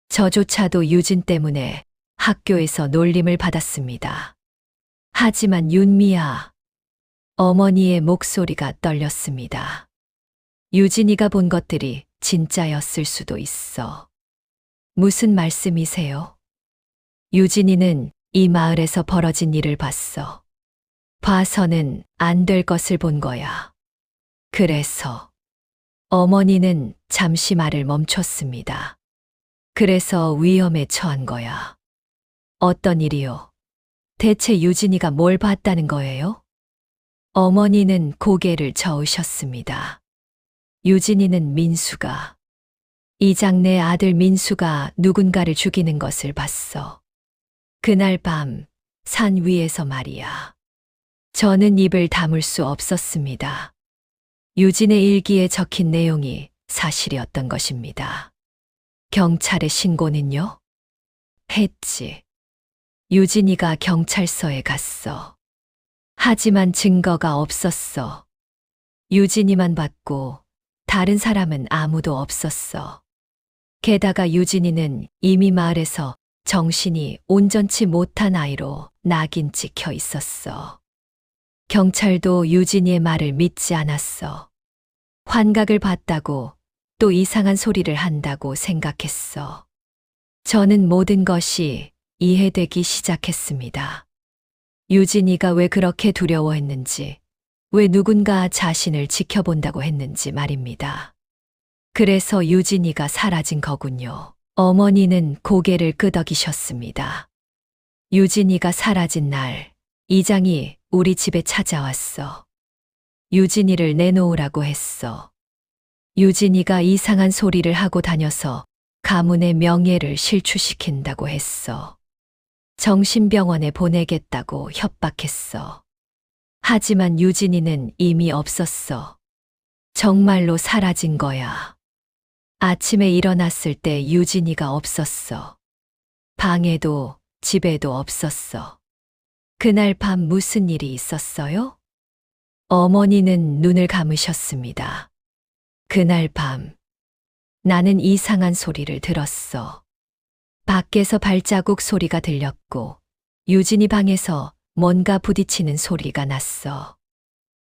저조차도 유진 때문에 학교에서 놀림을 받았습니다. 하지만 윤미야, 어머니의 목소리가 떨렸습니다. 유진이가 본 것들이 진짜였을 수도 있어. 무슨 말씀이세요? 유진이는 이 마을에서 벌어진 일을 봤어. 봐서는 안 될 것을 본 거야. 그래서 어머니는 잠시 말을 멈췄습니다. 그래서 위험에 처한 거야. 어떤 일이요? 대체 유진이가 뭘 봤다는 거예요? 어머니는 고개를 저으셨습니다. 유진이는 민수가, 이장내 아들 민수가 누군가를 죽이는 것을 봤어. 그날 밤 산 위에서 말이야. 저는 입을 다물 수 없었습니다. 유진의 일기에 적힌 내용이 사실이었던 것입니다. 경찰에 신고는요? 했지. 유진이가 경찰서에 갔어. 하지만 증거가 없었어. 유진이만 봤고 다른 사람은 아무도 없었어. 게다가 유진이는 이미 마을에서 정신이 온전치 못한 아이로 낙인 찍혀 있었어. 경찰도 유진이의 말을 믿지 않았어. 환각을 봤다고 또 이상한 소리를 한다고 생각했어. 저는 모든 것이 이해되기 시작했습니다. 유진이가 왜 그렇게 두려워했는지, 왜 누군가 자신을 지켜본다고 했는지 말입니다. 그래서 유진이가 사라진 거군요. 어머니는 고개를 끄덕이셨습니다. 유진이가 사라진 날, 이장이 우리 집에 찾아왔어. 유진이를 내놓으라고 했어. 유진이가 이상한 소리를 하고 다녀서 가문의 명예를 실추시킨다고 했어. 정신병원에 보내겠다고 협박했어. 하지만 유진이는 이미 없었어. 정말로 사라진 거야. 아침에 일어났을 때 유진이가 없었어. 방에도 집에도 없었어. 그날 밤 무슨 일이 있었어요? 어머니는 눈을 감으셨습니다. 그날 밤 나는 이상한 소리를 들었어. 밖에서 발자국 소리가 들렸고 유진이 방에서 뭔가 부딪히는 소리가 났어.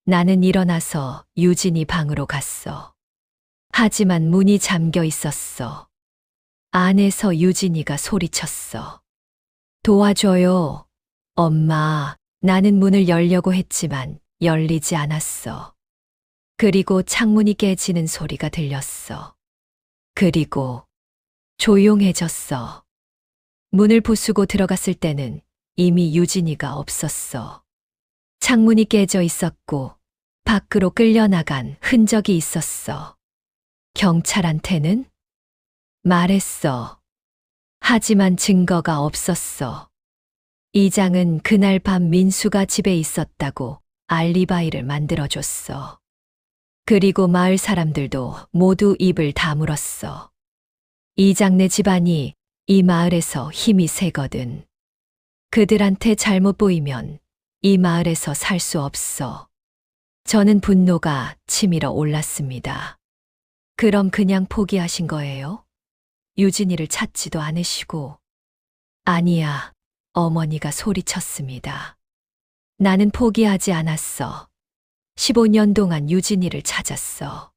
나는 일어나서 유진이 방으로 갔어. 하지만 문이 잠겨 있었어. 안에서 유진이가 소리쳤어. 도와줘요. 엄마, 나는 문을 열려고 했지만 열리지 않았어. 그리고 창문이 깨지는 소리가 들렸어. 그리고 조용해졌어. 문을 부수고 들어갔을 때는 이미 유진이가 없었어. 창문이 깨져 있었고 밖으로 끌려나간 흔적이 있었어. 경찰한테는 말했어. 하지만 증거가 없었어. 이장은 그날 밤 민수가 집에 있었다고 알리바이를 만들어줬어. 그리고 마을 사람들도 모두 입을 다물었어. 이장네 집안이 이 마을에서 힘이 세거든. 그들한테 잘못 보이면 이 마을에서 살 수 없어. 저는 분노가 치밀어 올랐습니다. 그럼 그냥 포기하신 거예요? 유진이를 찾지도 않으시고. 아니야, 어머니가 소리쳤습니다. 나는 포기하지 않았어. 15년 동안 유진이를 찾았어.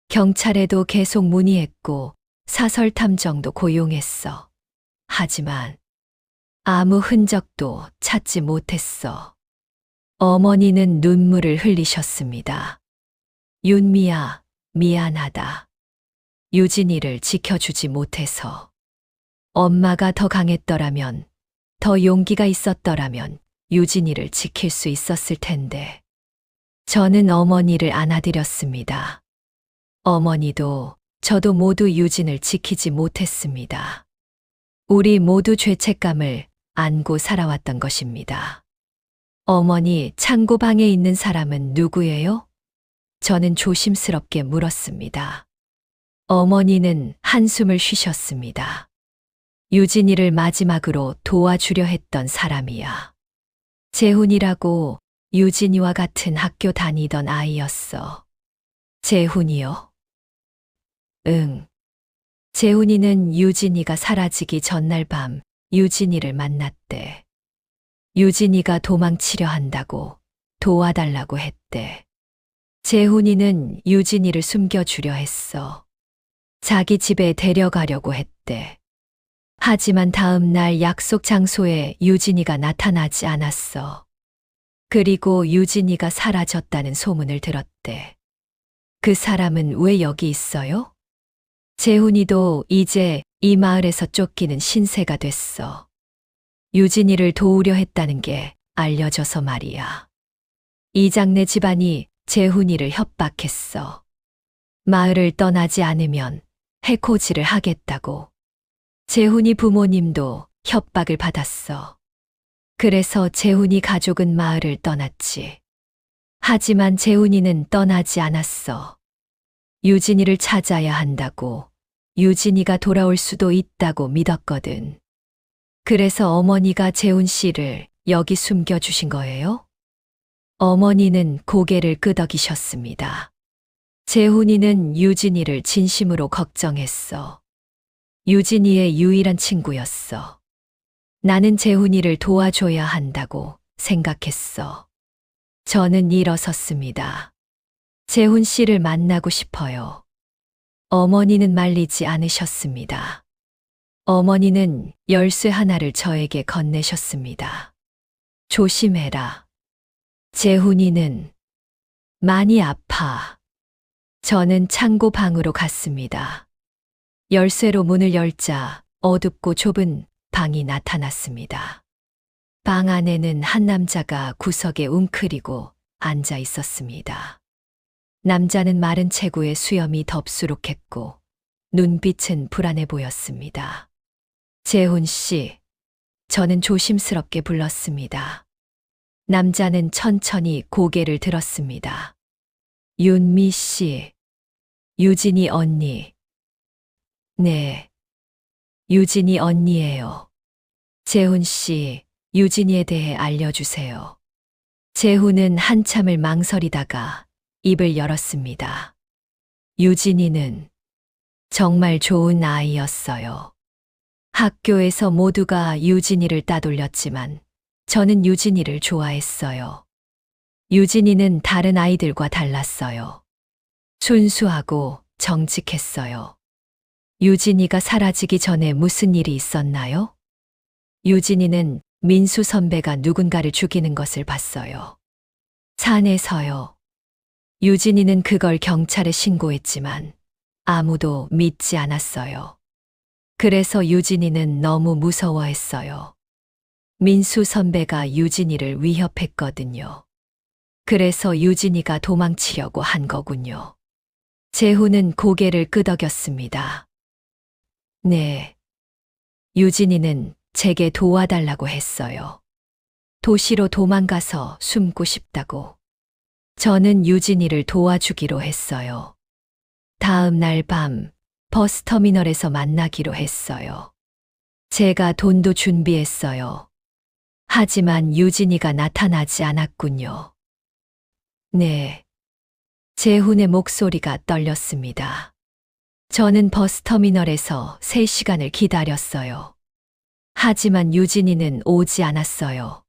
경찰에도 계속 문의했고 사설 탐정도 고용했어. 하지만 아무 흔적도 찾지 못했어. 어머니는 눈물을 흘리셨습니다. 윤미야, 미안하다. 유진이를 지켜주지 못해서. 엄마가 더 강했더라면, 더 용기가 있었더라면 유진이를 지킬 수 있었을 텐데. 저는 어머니를 안아드렸습니다. 어머니도 저도 모두 유진을 지키지 못했습니다. 우리 모두 죄책감을 안고 살아왔던 것입니다. 어머니, 창고방에 있는 사람은 누구예요? 저는 조심스럽게 물었습니다. 어머니는 한숨을 쉬셨습니다. 유진이를 마지막으로 도와주려 했던 사람이야. 재훈이라고 유진이와 같은 학교 다니던 아이였어. 재훈이요? 응. 재훈이는 유진이가 사라지기 전날 밤 유진이를 만났대. 유진이가 도망치려 한다고 도와달라고 했대. 재훈이는 유진이를 숨겨주려 했어. 자기 집에 데려가려고 했대. 하지만 다음 날 약속 장소에 유진이가 나타나지 않았어. 그리고 유진이가 사라졌다는 소문을 들었대. 그 사람은 왜 여기 있어요? 재훈이도 이제 이 마을에서 쫓기는 신세가 됐어. 유진이를 도우려 했다는 게 알려져서 말이야. 이장네 집안이 재훈이를 협박했어. 마을을 떠나지 않으면 해코지를 하겠다고. 재훈이 부모님도 협박을 받았어. 그래서 재훈이 가족은 마을을 떠났지. 하지만 재훈이는 떠나지 않았어. 유진이를 찾아야 한다고, 유진이가 돌아올 수도 있다고 믿었거든. 그래서 어머니가 재훈 씨를 여기 숨겨주신 거예요? 어머니는 고개를 끄덕이셨습니다. 재훈이는 유진이를 진심으로 걱정했어. 유진이의 유일한 친구였어. 나는 재훈이를 도와줘야 한다고 생각했어. 저는 일어섰습니다. 재훈 씨를 만나고 싶어요. 어머니는 말리지 않으셨습니다. 어머니는 열쇠 하나를 저에게 건네셨습니다. 조심해라. 재훈이는 많이 아파. 저는 창고 방으로 갔습니다. 열쇠로 문을 열자 어둡고 좁은 방이 나타났습니다. 방 안에는 한 남자가 구석에 웅크리고 앉아 있었습니다. 남자는 마른 체구에 수염이 덥수룩했고 눈빛은 불안해 보였습니다. 재훈 씨, 저는 조심스럽게 불렀습니다. 남자는 천천히 고개를 들었습니다. 윤미 씨, 유진이 언니. 네, 유진이 언니예요. 재훈 씨, 유진이에 대해 알려주세요. 재훈은 한참을 망설이다가 입을 열었습니다. 유진이는 정말 좋은 아이였어요. 학교에서 모두가 유진이를 따돌렸지만 저는 유진이를 좋아했어요. 유진이는 다른 아이들과 달랐어요. 순수하고 정직했어요. 유진이가 사라지기 전에 무슨 일이 있었나요? 유진이는 민수 선배가 누군가를 죽이는 것을 봤어요. 산에서요. 유진이는 그걸 경찰에 신고했지만 아무도 믿지 않았어요. 그래서 유진이는 너무 무서워했어요. 민수 선배가 유진이를 위협했거든요. 그래서 유진이가 도망치려고 한 거군요. 재훈은 고개를 끄덕였습니다. 네. 유진이는 제게 도와달라고 했어요. 도시로 도망가서 숨고 싶다고. 저는 유진이를 도와주기로 했어요. 다음 날 밤 버스터미널에서 만나기로 했어요. 제가 돈도 준비했어요. 하지만 유진이가 나타나지 않았군요. 네. 재훈의 목소리가 떨렸습니다. 저는 버스터미널에서 3시간을 기다렸어요. 하지만 유진이는 오지 않았어요.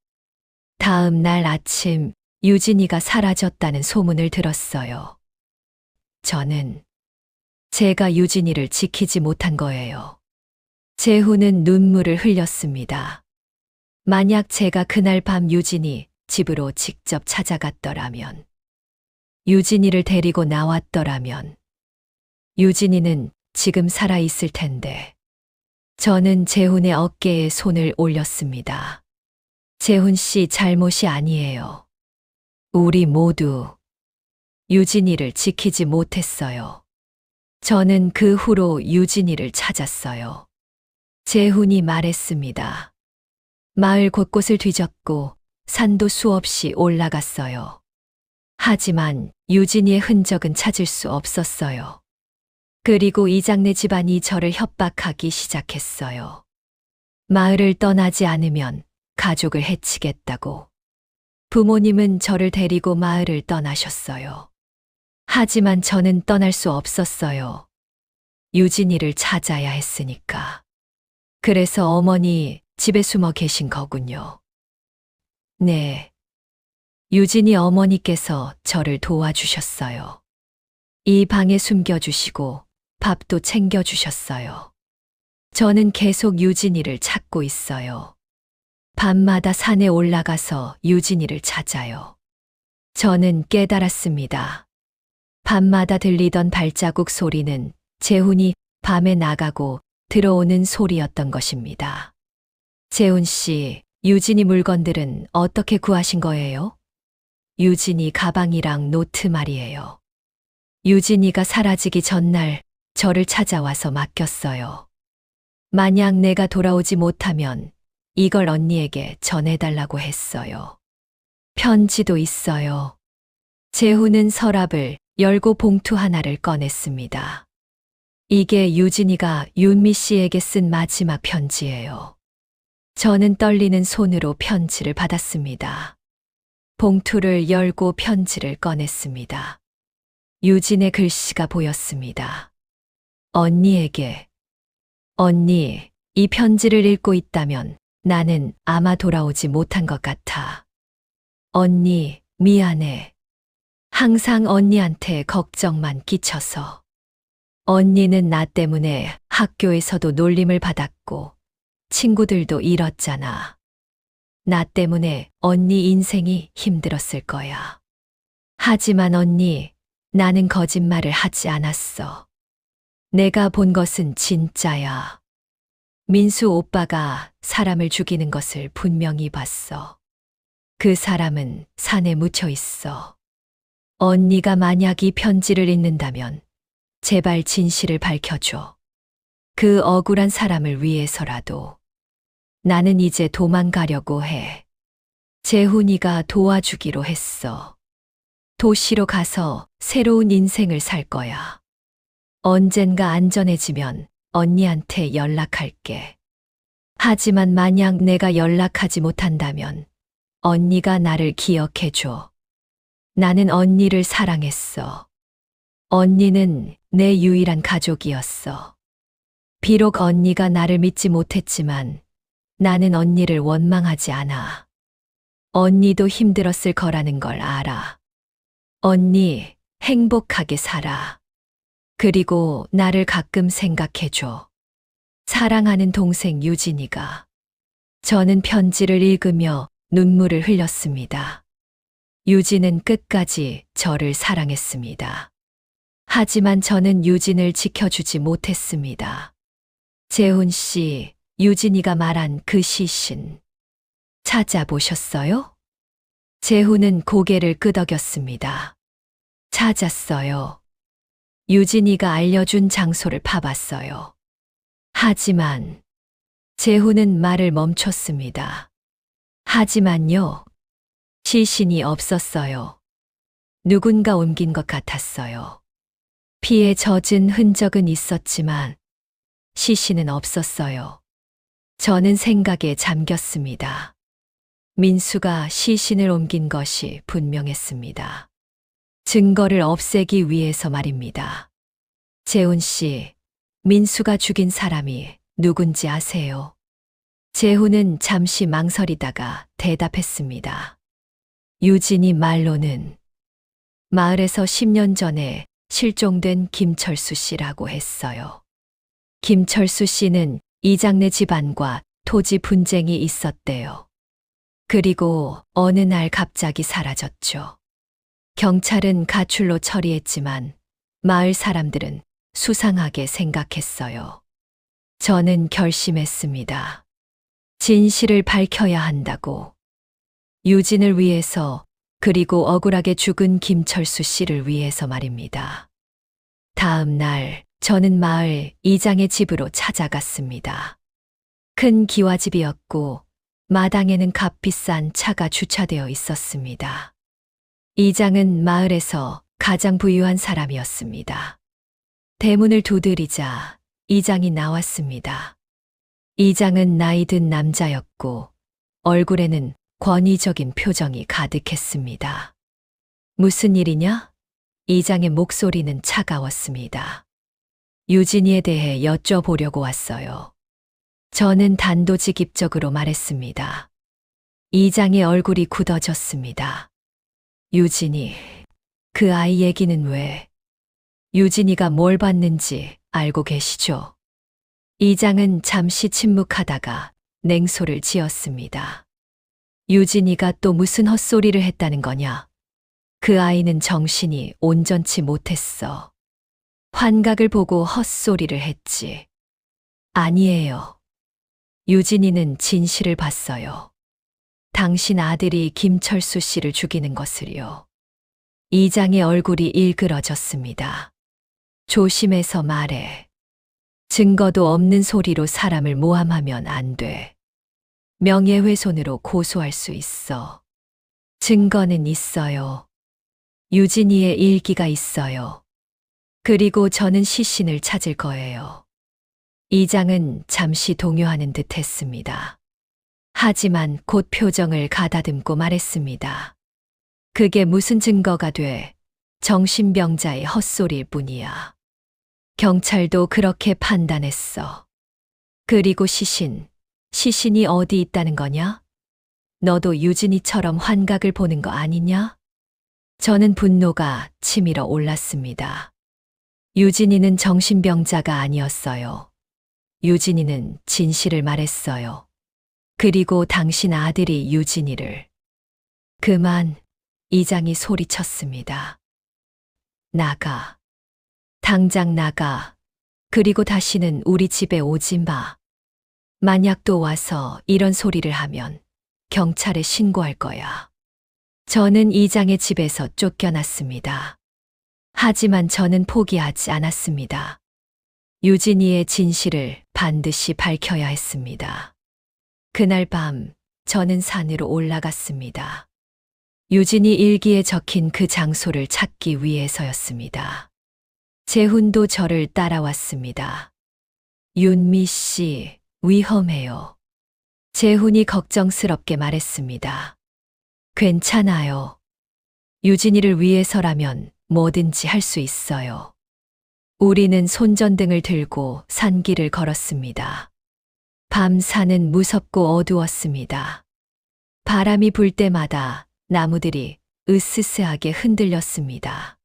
다음 날 아침 유진이가 사라졌다는 소문을 들었어요. 저는 제가 유진이를 지키지 못한 거예요. 재훈은 눈물을 흘렸습니다. 만약 제가 그날 밤 유진이 집으로 직접 찾아갔더라면, 유진이를 데리고 나왔더라면, 유진이는 지금 살아있을 텐데. 저는 재훈의 어깨에 손을 올렸습니다. 재훈 씨 잘못이 아니에요. 우리 모두 유진이를 지키지 못했어요. 저는 그 후로 유진이를 찾았어요. 재훈이 말했습니다. 마을 곳곳을 뒤졌고 산도 수없이 올라갔어요. 하지만 유진이의 흔적은 찾을 수 없었어요. 그리고 이장내 집안이 저를 협박하기 시작했어요. 마을을 떠나지 않으면 가족을 해치겠다고. 부모님은 저를 데리고 마을을 떠나셨어요. 하지만 저는 떠날 수 없었어요. 유진이를 찾아야 했으니까. 그래서 어머니 집에 숨어 계신 거군요. 네. 유진이 어머니께서 저를 도와주셨어요. 이 방에 숨겨주시고 밥도 챙겨주셨어요. 저는 계속 유진이를 찾고 있어요. 밤마다 산에 올라가서 유진이를 찾아요. 저는 깨달았습니다. 밤마다 들리던 발자국 소리는 재훈이 밤에 나가고 들어오는 소리였던 것입니다. 재훈 씨, 유진이 물건들은 어떻게 구하신 거예요? 유진이 가방이랑 노트 말이에요. 유진이가 사라지기 전날 저를 찾아와서 맡겼어요. 만약 내가 돌아오지 못하면 이걸 언니에게 전해달라고 했어요. 편지도 있어요. 재훈은 서랍을 열고 봉투 하나를 꺼냈습니다. 이게 유진이가 윤미 씨에게 쓴 마지막 편지예요. 저는 떨리는 손으로 편지를 받았습니다. 봉투를 열고 편지를 꺼냈습니다. 유진의 글씨가 보였습니다. 언니에게. 언니, 이 편지를 읽고 있다면 나는 아마 돌아오지 못한 것 같아. 언니, 미안해. 항상 언니한테 걱정만 끼쳐서. 언니는 나 때문에 학교에서도 놀림을 받았고 친구들도 잃었잖아. 나 때문에 언니 인생이 힘들었을 거야. 하지만 언니, 나는 거짓말을 하지 않았어. 내가 본 것은 진짜야. 민수 오빠가 사람을 죽이는 것을 분명히 봤어. 그 사람은 산에 묻혀 있어. 언니가 만약 이 편지를 읽는다면 제발 진실을 밝혀줘. 그 억울한 사람을 위해서라도. 나는 이제 도망가려고 해. 재훈이가 도와주기로 했어. 도시로 가서 새로운 인생을 살 거야. 언젠가 안전해지면 언니한테 연락할게. 하지만 만약 내가 연락하지 못한다면 언니가 나를 기억해줘. 나는 언니를 사랑했어. 언니는 내 유일한 가족이었어. 비록 언니가 나를 믿지 못했지만 나는 언니를 원망하지 않아. 언니도 힘들었을 거라는 걸 알아. 언니, 행복하게 살아. 그리고 나를 가끔 생각해줘. 사랑하는 동생 유진이가. 저는 편지를 읽으며 눈물을 흘렸습니다. 유진은 끝까지 저를 사랑했습니다. 하지만 저는 유진을 지켜주지 못했습니다. 재훈 씨, 유진이가 말한 그 시신. 찾아보셨어요? 재훈은 고개를 끄덕였습니다. 찾았어요. 유진이가 알려준 장소를 파봤어요. 하지만 재훈은 말을 멈췄습니다. 하지만요, 시신이 없었어요. 누군가 옮긴 것 같았어요. 피에 젖은 흔적은 있었지만 시신은 없었어요. 저는 생각에 잠겼습니다. 민수가 시신을 옮긴 것이 분명했습니다. 증거를 없애기 위해서 말입니다. 재훈 씨, 민수가 죽인 사람이 누군지 아세요? 재훈은 잠시 망설이다가 대답했습니다. 유진이 말로는 마을에서 10년 전에 실종된 김철수 씨라고 했어요. 김철수 씨는 이장내 집안과 토지 분쟁이 있었대요. 그리고 어느 날 갑자기 사라졌죠. 경찰은 가출로 처리했지만 마을 사람들은 수상하게 생각했어요. 저는 결심했습니다. 진실을 밝혀야 한다고. 유진을 위해서, 그리고 억울하게 죽은 김철수 씨를 위해서 말입니다. 다음 날 저는 마을 이장의 집으로 찾아갔습니다. 큰 기와집이었고 마당에는 값비싼 차가 주차되어 있었습니다. 이장은 마을에서 가장 부유한 사람이었습니다. 대문을 두드리자 이장이 나왔습니다. 이장은 나이 든 남자였고 얼굴에는 권위적인 표정이 가득했습니다. 무슨 일이냐? 이장의 목소리는 차가웠습니다. 유진이에 대해 여쭤보려고 왔어요. 저는 단도직입적으로 말했습니다. 이장의 얼굴이 굳어졌습니다. 유진이, 그 아이 얘기는 왜? 유진이가 뭘 봤는지 알고 계시죠? 이장은 잠시 침묵하다가 냉소를 지었습니다. 유진이가 또 무슨 헛소리를 했다는 거냐? 그 아이는 정신이 온전치 못했어. 환각을 보고 헛소리를 했지. 아니에요. 유진이는 진실을 봤어요. 당신 아들이 김철수 씨를 죽이는 것을요. 이장의 얼굴이 일그러졌습니다. 조심해서 말해. 증거도 없는 소리로 사람을 모함하면 안 돼. 명예훼손으로 고소할 수 있어. 증거는 있어요. 유진이의 일기가 있어요. 그리고 저는 시신을 찾을 거예요. 이장은 잠시 동요하는 듯 했습니다. 하지만 곧 표정을 가다듬고 말했습니다. 그게 무슨 증거가 돼? 정신병자의 헛소리일 뿐이야. 경찰도 그렇게 판단했어. 그리고 시신이 어디 있다는 거냐? 너도 유진이처럼 환각을 보는 거 아니냐? 저는 분노가 치밀어 올랐습니다. 유진이는 정신병자가 아니었어요. 유진이는 진실을 말했어요. 그리고 당신 아들이 유진이를. 그만, 이장이 소리쳤습니다. 나가. 당장 나가. 그리고 다시는 우리 집에 오지 마. 만약 또 와서 이런 소리를 하면 경찰에 신고할 거야. 저는 이장의 집에서 쫓겨났습니다. 하지만 저는 포기하지 않았습니다. 유진이의 진실을 반드시 밝혀야 했습니다. 그날 밤 저는 산으로 올라갔습니다. 유진이 일기에 적힌 그 장소를 찾기 위해서였습니다. 재훈도 저를 따라왔습니다. 윤미 씨, 위험해요. 재훈이 걱정스럽게 말했습니다. 괜찮아요. 유진이를 위해서라면 뭐든지 할 수 있어요. 우리는 손전등을 들고 산길을 걸었습니다. 밤 산은 무섭고 어두웠습니다. 바람이 불 때마다 나무들이 으스스하게 흔들렸습니다.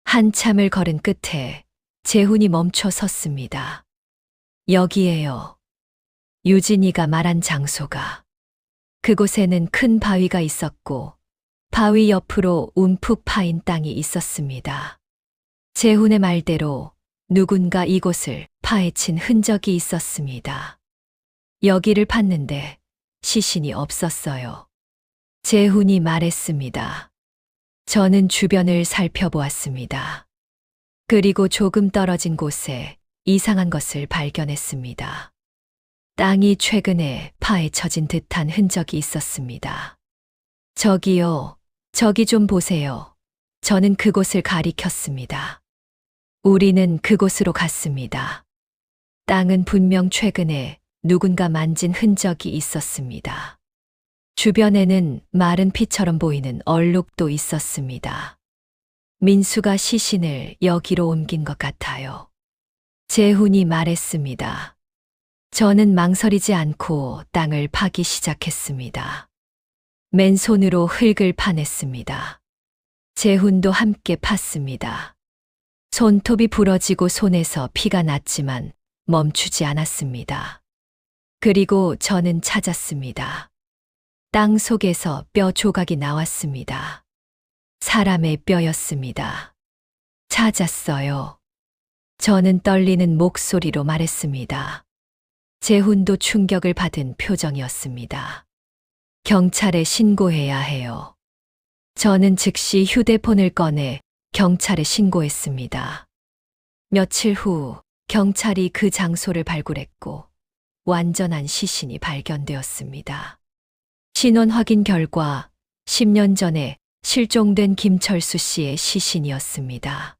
한참을 걸은 끝에 재훈이 멈춰 섰습니다. 여기에요. 유진이가 말한 장소가. 그곳에는 큰 바위가 있었고 바위 옆으로 움푹 파인 땅이 있었습니다. 재훈의 말대로 누군가 이곳을 파헤친 흔적이 있었습니다. 여기를 팠는데 시신이 없었어요. 재훈이 말했습니다. 저는 주변을 살펴보았습니다. 그리고 조금 떨어진 곳에 이상한 것을 발견했습니다. 땅이 최근에 파헤쳐진 듯한 흔적이 있었습니다. 저기요, 저기 좀 보세요. 저는 그곳을 가리켰습니다. 우리는 그곳으로 갔습니다. 땅은 분명 최근에 누군가 만진 흔적이 있었습니다. 주변에는 마른 피처럼 보이는 얼룩도 있었습니다. 민수가 시신을 여기로 옮긴 것 같아요. 재훈이 말했습니다. 저는 망설이지 않고 땅을 파기 시작했습니다. 맨손으로 흙을 파냈습니다. 재훈도 함께 팠습니다. 손톱이 부러지고 손에서 피가 났지만 멈추지 않았습니다. 그리고 저는 찾았습니다. 땅 속에서 뼈 조각이 나왔습니다. 사람의 뼈였습니다. 찾았어요. 저는 떨리는 목소리로 말했습니다. 재훈도 충격을 받은 표정이었습니다. 경찰에 신고해야 해요. 저는 즉시 휴대폰을 꺼내 경찰에 신고했습니다. 며칠 후 경찰이 그 장소를 발굴했고 완전한 시신이 발견되었습니다. 신원 확인 결과 10년 전에 실종된 김철수 씨의 시신이었습니다.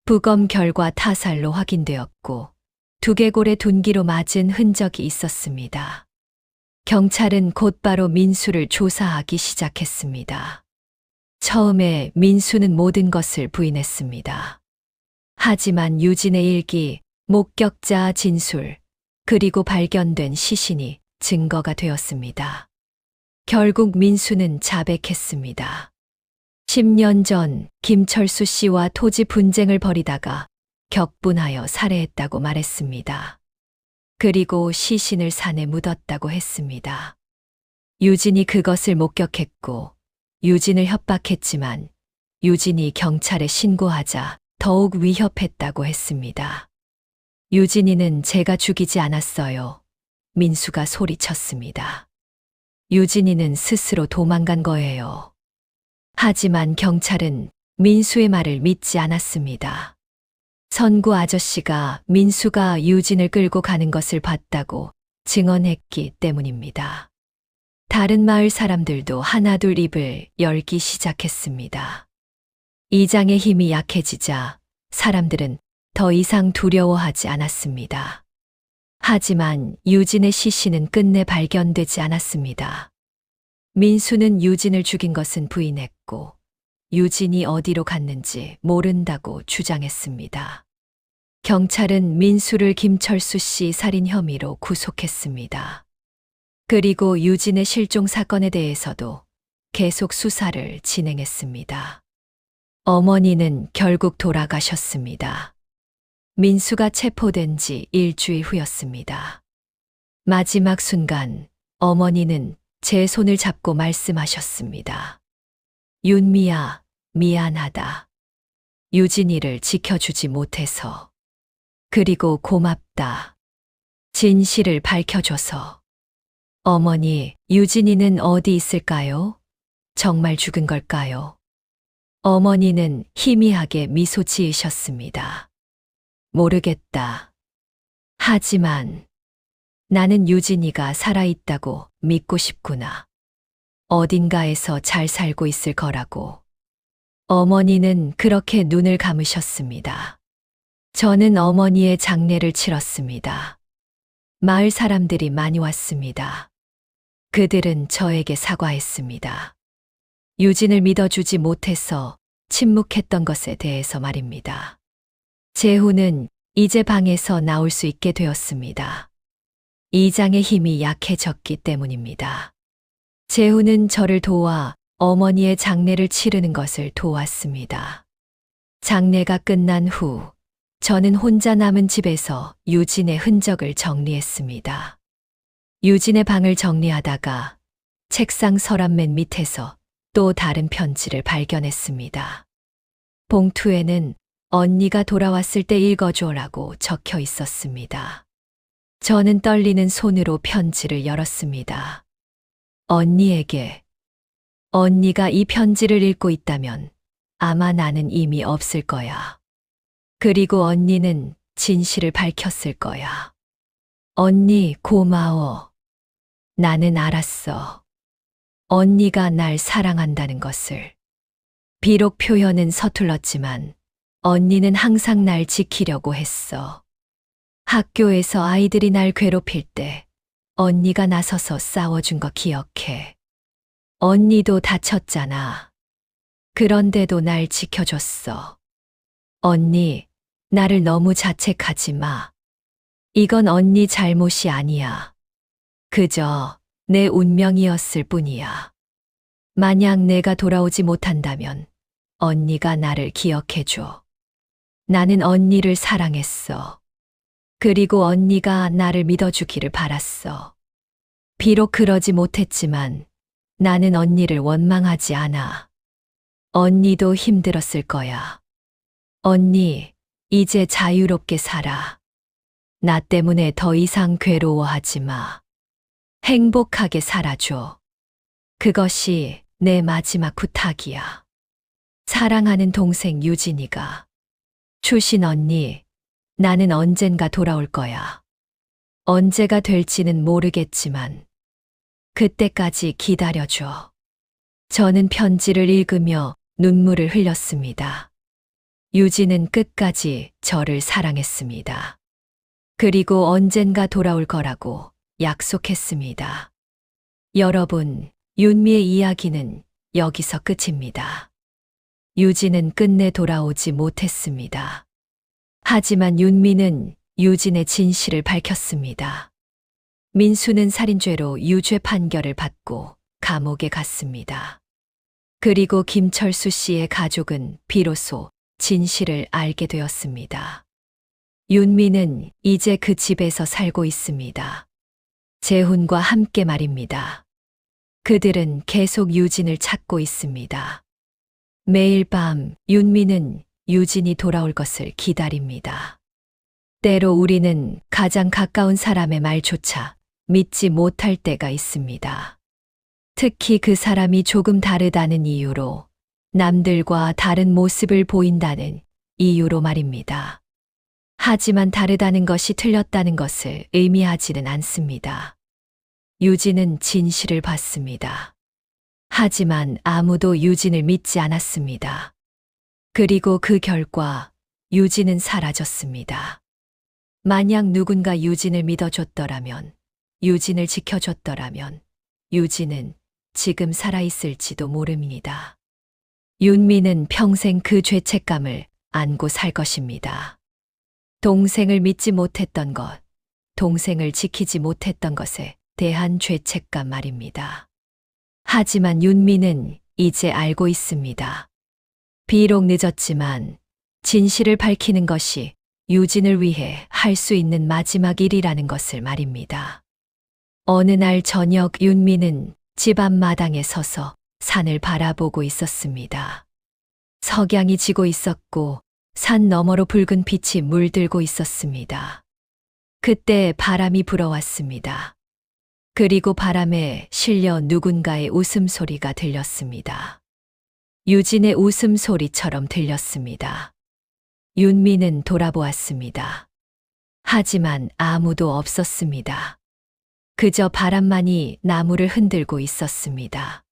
부검 결과 타살로 확인되었고 두개골에 둔기로 맞은 흔적이 있었습니다. 경찰은 곧바로 민수를 조사하기 시작했습니다. 처음에 민수는 모든 것을 부인했습니다. 하지만 유진의 일기, 목격자 진술, 그리고 발견된 시신이 증거가 되었습니다. 결국 민수는 자백했습니다. 10년 전 김철수 씨와 토지 분쟁을 벌이다가 격분하여 살해했다고 말했습니다. 그리고 시신을 산에 묻었다고 했습니다. 유진이 그것을 목격했고 유진을 협박했지만 유진이 경찰에 신고하자 더욱 위협했다고 했습니다. 유진이는 제가 죽이지 않았어요. 민수가 소리쳤습니다. 유진이는 스스로 도망간 거예요. 하지만 경찰은 민수의 말을 믿지 않았습니다. 선구 아저씨가 민수가 유진을 끌고 가는 것을 봤다고 증언했기 때문입니다. 다른 마을 사람들도 하나둘 입을 열기 시작했습니다. 이장의 힘이 약해지자 사람들은 더 이상 두려워하지 않았습니다. 하지만 유진의 시신은 끝내 발견되지 않았습니다. 민수는 유진을 죽인 것은 부인했고 유진이 어디로 갔는지 모른다고 주장했습니다. 경찰은 민수를 김철수 씨 살인 혐의로 구속했습니다. 그리고 유진의 실종 사건에 대해서도 계속 수사를 진행했습니다. 어머니는 결국 돌아가셨습니다. 민수가 체포된 지 일주일 후였습니다. 마지막 순간 어머니는 제 손을 잡고 말씀하셨습니다. 윤미야, 미안하다. 유진이를 지켜주지 못해서. 그리고 고맙다. 진실을 밝혀줘서. 어머니, 유진이는 어디 있을까요? 정말 죽은 걸까요? 어머니는 희미하게 미소 지으셨습니다. 모르겠다. 하지만 나는 유진이가 살아있다고 믿고 싶구나. 어딘가에서 잘 살고 있을 거라고. 어머니는 그렇게 눈을 감으셨습니다. 저는 어머니의 장례를 치렀습니다. 마을 사람들이 많이 왔습니다. 그들은 저에게 사과했습니다. 유진을 믿어주지 못해서 침묵했던 것에 대해서 말입니다. 재훈은 이제 방에서 나올 수 있게 되었습니다. 이장의 힘이 약해졌기 때문입니다. 재훈은 저를 도와 어머니의 장례를 치르는 것을 도왔습니다. 장례가 끝난 후 저는 혼자 남은 집에서 유진의 흔적을 정리했습니다. 유진의 방을 정리하다가 책상 서랍 맨 밑에서 또 다른 편지를 발견했습니다. 봉투에는 언니가 돌아왔을 때 읽어줘라고 적혀 있었습니다. 저는 떨리는 손으로 편지를 열었습니다. 언니에게. 언니가 이 편지를 읽고 있다면 아마 나는 이미 없을 거야. 그리고 언니는 진실을 밝혔을 거야. 언니 고마워. 나는 알았어. 언니가 날 사랑한다는 것을. 비록 표현은 서툴렀지만 언니는 항상 날 지키려고 했어. 학교에서 아이들이 날 괴롭힐 때 언니가 나서서 싸워준 거 기억해. 언니도 다쳤잖아. 그런데도 날 지켜줬어. 언니, 나를 너무 자책하지 마. 이건 언니 잘못이 아니야. 그저 내 운명이었을 뿐이야. 만약 내가 돌아오지 못한다면 언니가 나를 기억해줘. 나는 언니를 사랑했어. 그리고 언니가 나를 믿어주기를 바랐어. 비록 그러지 못했지만 나는 언니를 원망하지 않아. 언니도 힘들었을 거야. 언니, 이제 자유롭게 살아. 나 때문에 더 이상 괴로워하지 마. 행복하게 살아줘. 그것이 내 마지막 부탁이야. 사랑하는 동생 유진이가. 추신 언니, 나는 언젠가 돌아올 거야. 언제가 될지는 모르겠지만 그때까지 기다려줘. 저는 편지를 읽으며 눈물을 흘렸습니다. 유진은 끝까지 저를 사랑했습니다. 그리고 언젠가 돌아올 거라고 약속했습니다. 여러분, 윤미의 이야기는 여기서 끝입니다. 유진은 끝내 돌아오지 못했습니다. 하지만 윤미는 유진의 진실을 밝혔습니다. 민수는 살인죄로 유죄 판결을 받고 감옥에 갔습니다. 그리고 김철수 씨의 가족은 비로소 진실을 알게 되었습니다. 윤미는 이제 그 집에서 살고 있습니다. 재훈과 함께 말입니다. 그들은 계속 유진을 찾고 있습니다. 매일 밤 윤미는 유진이 돌아올 것을 기다립니다. 때로 우리는 가장 가까운 사람의 말조차 믿지 못할 때가 있습니다. 특히 그 사람이 조금 다르다는 이유로, 남들과 다른 모습을 보인다는 이유로 말입니다. 하지만 다르다는 것이 틀렸다는 것을 의미하지는 않습니다. 유진은 진실을 봤습니다. 하지만 아무도 유진을 믿지 않았습니다. 그리고 그 결과 유진은 사라졌습니다. 만약 누군가 유진을 믿어줬더라면, 유진을 지켜줬더라면 유진은 지금 살아있을지도 모릅니다. 윤미는 평생 그 죄책감을 안고 살 것입니다. 동생을 믿지 못했던 것, 동생을 지키지 못했던 것에 대한 죄책감 말입니다. 하지만 윤미는 이제 알고 있습니다. 비록 늦었지만 진실을 밝히는 것이 유진을 위해 할 수 있는 마지막 일이라는 것을 말입니다. 어느 날 저녁 윤미는 집 앞마당에 서서 산을 바라보고 있었습니다. 석양이 지고 있었고 산 너머로 붉은 빛이 물들고 있었습니다. 그때 바람이 불어왔습니다. 그리고 바람에 실려 누군가의 웃음소리가 들렸습니다. 유진의 웃음소리처럼 들렸습니다. 윤미는 돌아보았습니다. 하지만 아무도 없었습니다. 그저 바람만이 나무를 흔들고 있었습니다.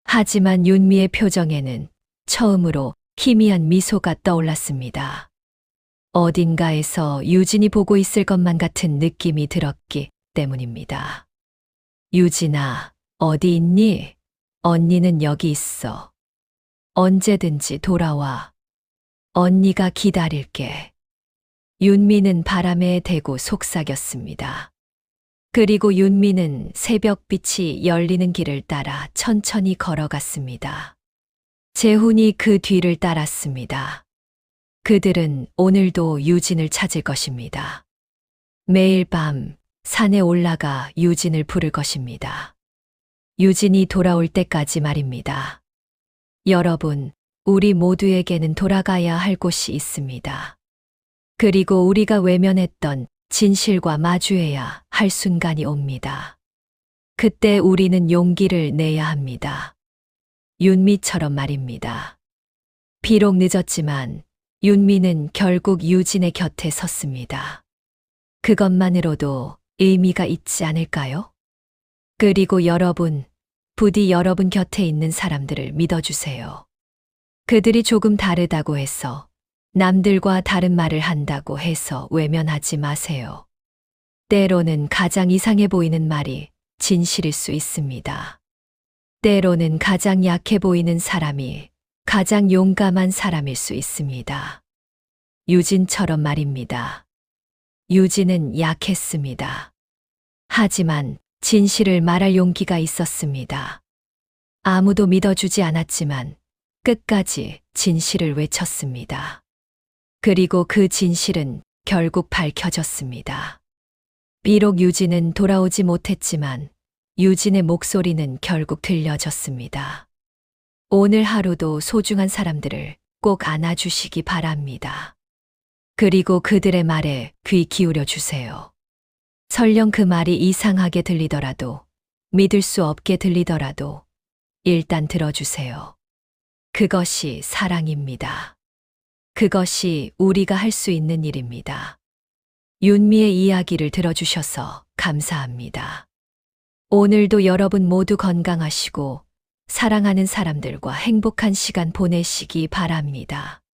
하지만 윤미의 표정에는 처음으로 희미한 미소가 떠올랐습니다. 어딘가에서 유진이 보고 있을 것만 같은 느낌이 들었기 때문입니다. 유진아, 어디 있니? 언니는 여기 있어. 언제든지 돌아와. 언니가 기다릴게. 윤미는 바람에 대고 속삭였습니다. 그리고 윤미는 새벽빛이 열리는 길을 따라 천천히 걸어갔습니다. 재훈이 그 뒤를 따랐습니다. 그들은 오늘도 유진을 찾을 것입니다. 매일 밤 산에 올라가 유진을 부를 것입니다. 유진이 돌아올 때까지 말입니다. 여러분, 우리 모두에게는 돌아가야 할 곳이 있습니다. 그리고 우리가 외면했던 진실과 마주해야 할 순간이 옵니다. 그때 우리는 용기를 내야 합니다. 윤미처럼 말입니다. 비록 늦었지만 윤미는 결국 유진의 곁에 섰습니다. 그것만으로도 의미가 있지 않을까요? 그리고 여러분, 부디 여러분 곁에 있는 사람들을 믿어주세요. 그들이 조금 다르다고 해서, 남들과 다른 말을 한다고 해서 외면하지 마세요. 때로는 가장 이상해 보이는 말이 진실일 수 있습니다. 때로는 가장 약해 보이는 사람이 가장 용감한 사람일 수 있습니다. 유진처럼 말입니다. 유진은 약했습니다. 하지만 진실을 말할 용기가 있었습니다. 아무도 믿어주지 않았지만 끝까지 진실을 외쳤습니다. 그리고 그 진실은 결국 밝혀졌습니다. 비록 유진은 돌아오지 못했지만 유진의 목소리는 결국 들려졌습니다. 오늘 하루도 소중한 사람들을 꼭 안아주시기 바랍니다. 그리고 그들의 말에 귀 기울여 주세요. 설령 그 말이 이상하게 들리더라도, 믿을 수 없게 들리더라도 일단 들어주세요. 그것이 사랑입니다. 그것이 우리가 할 수 있는 일입니다. 윤미의 이야기를 들어주셔서 감사합니다. 오늘도 여러분 모두 건강하시고 사랑하는 사람들과 행복한 시간 보내시기 바랍니다.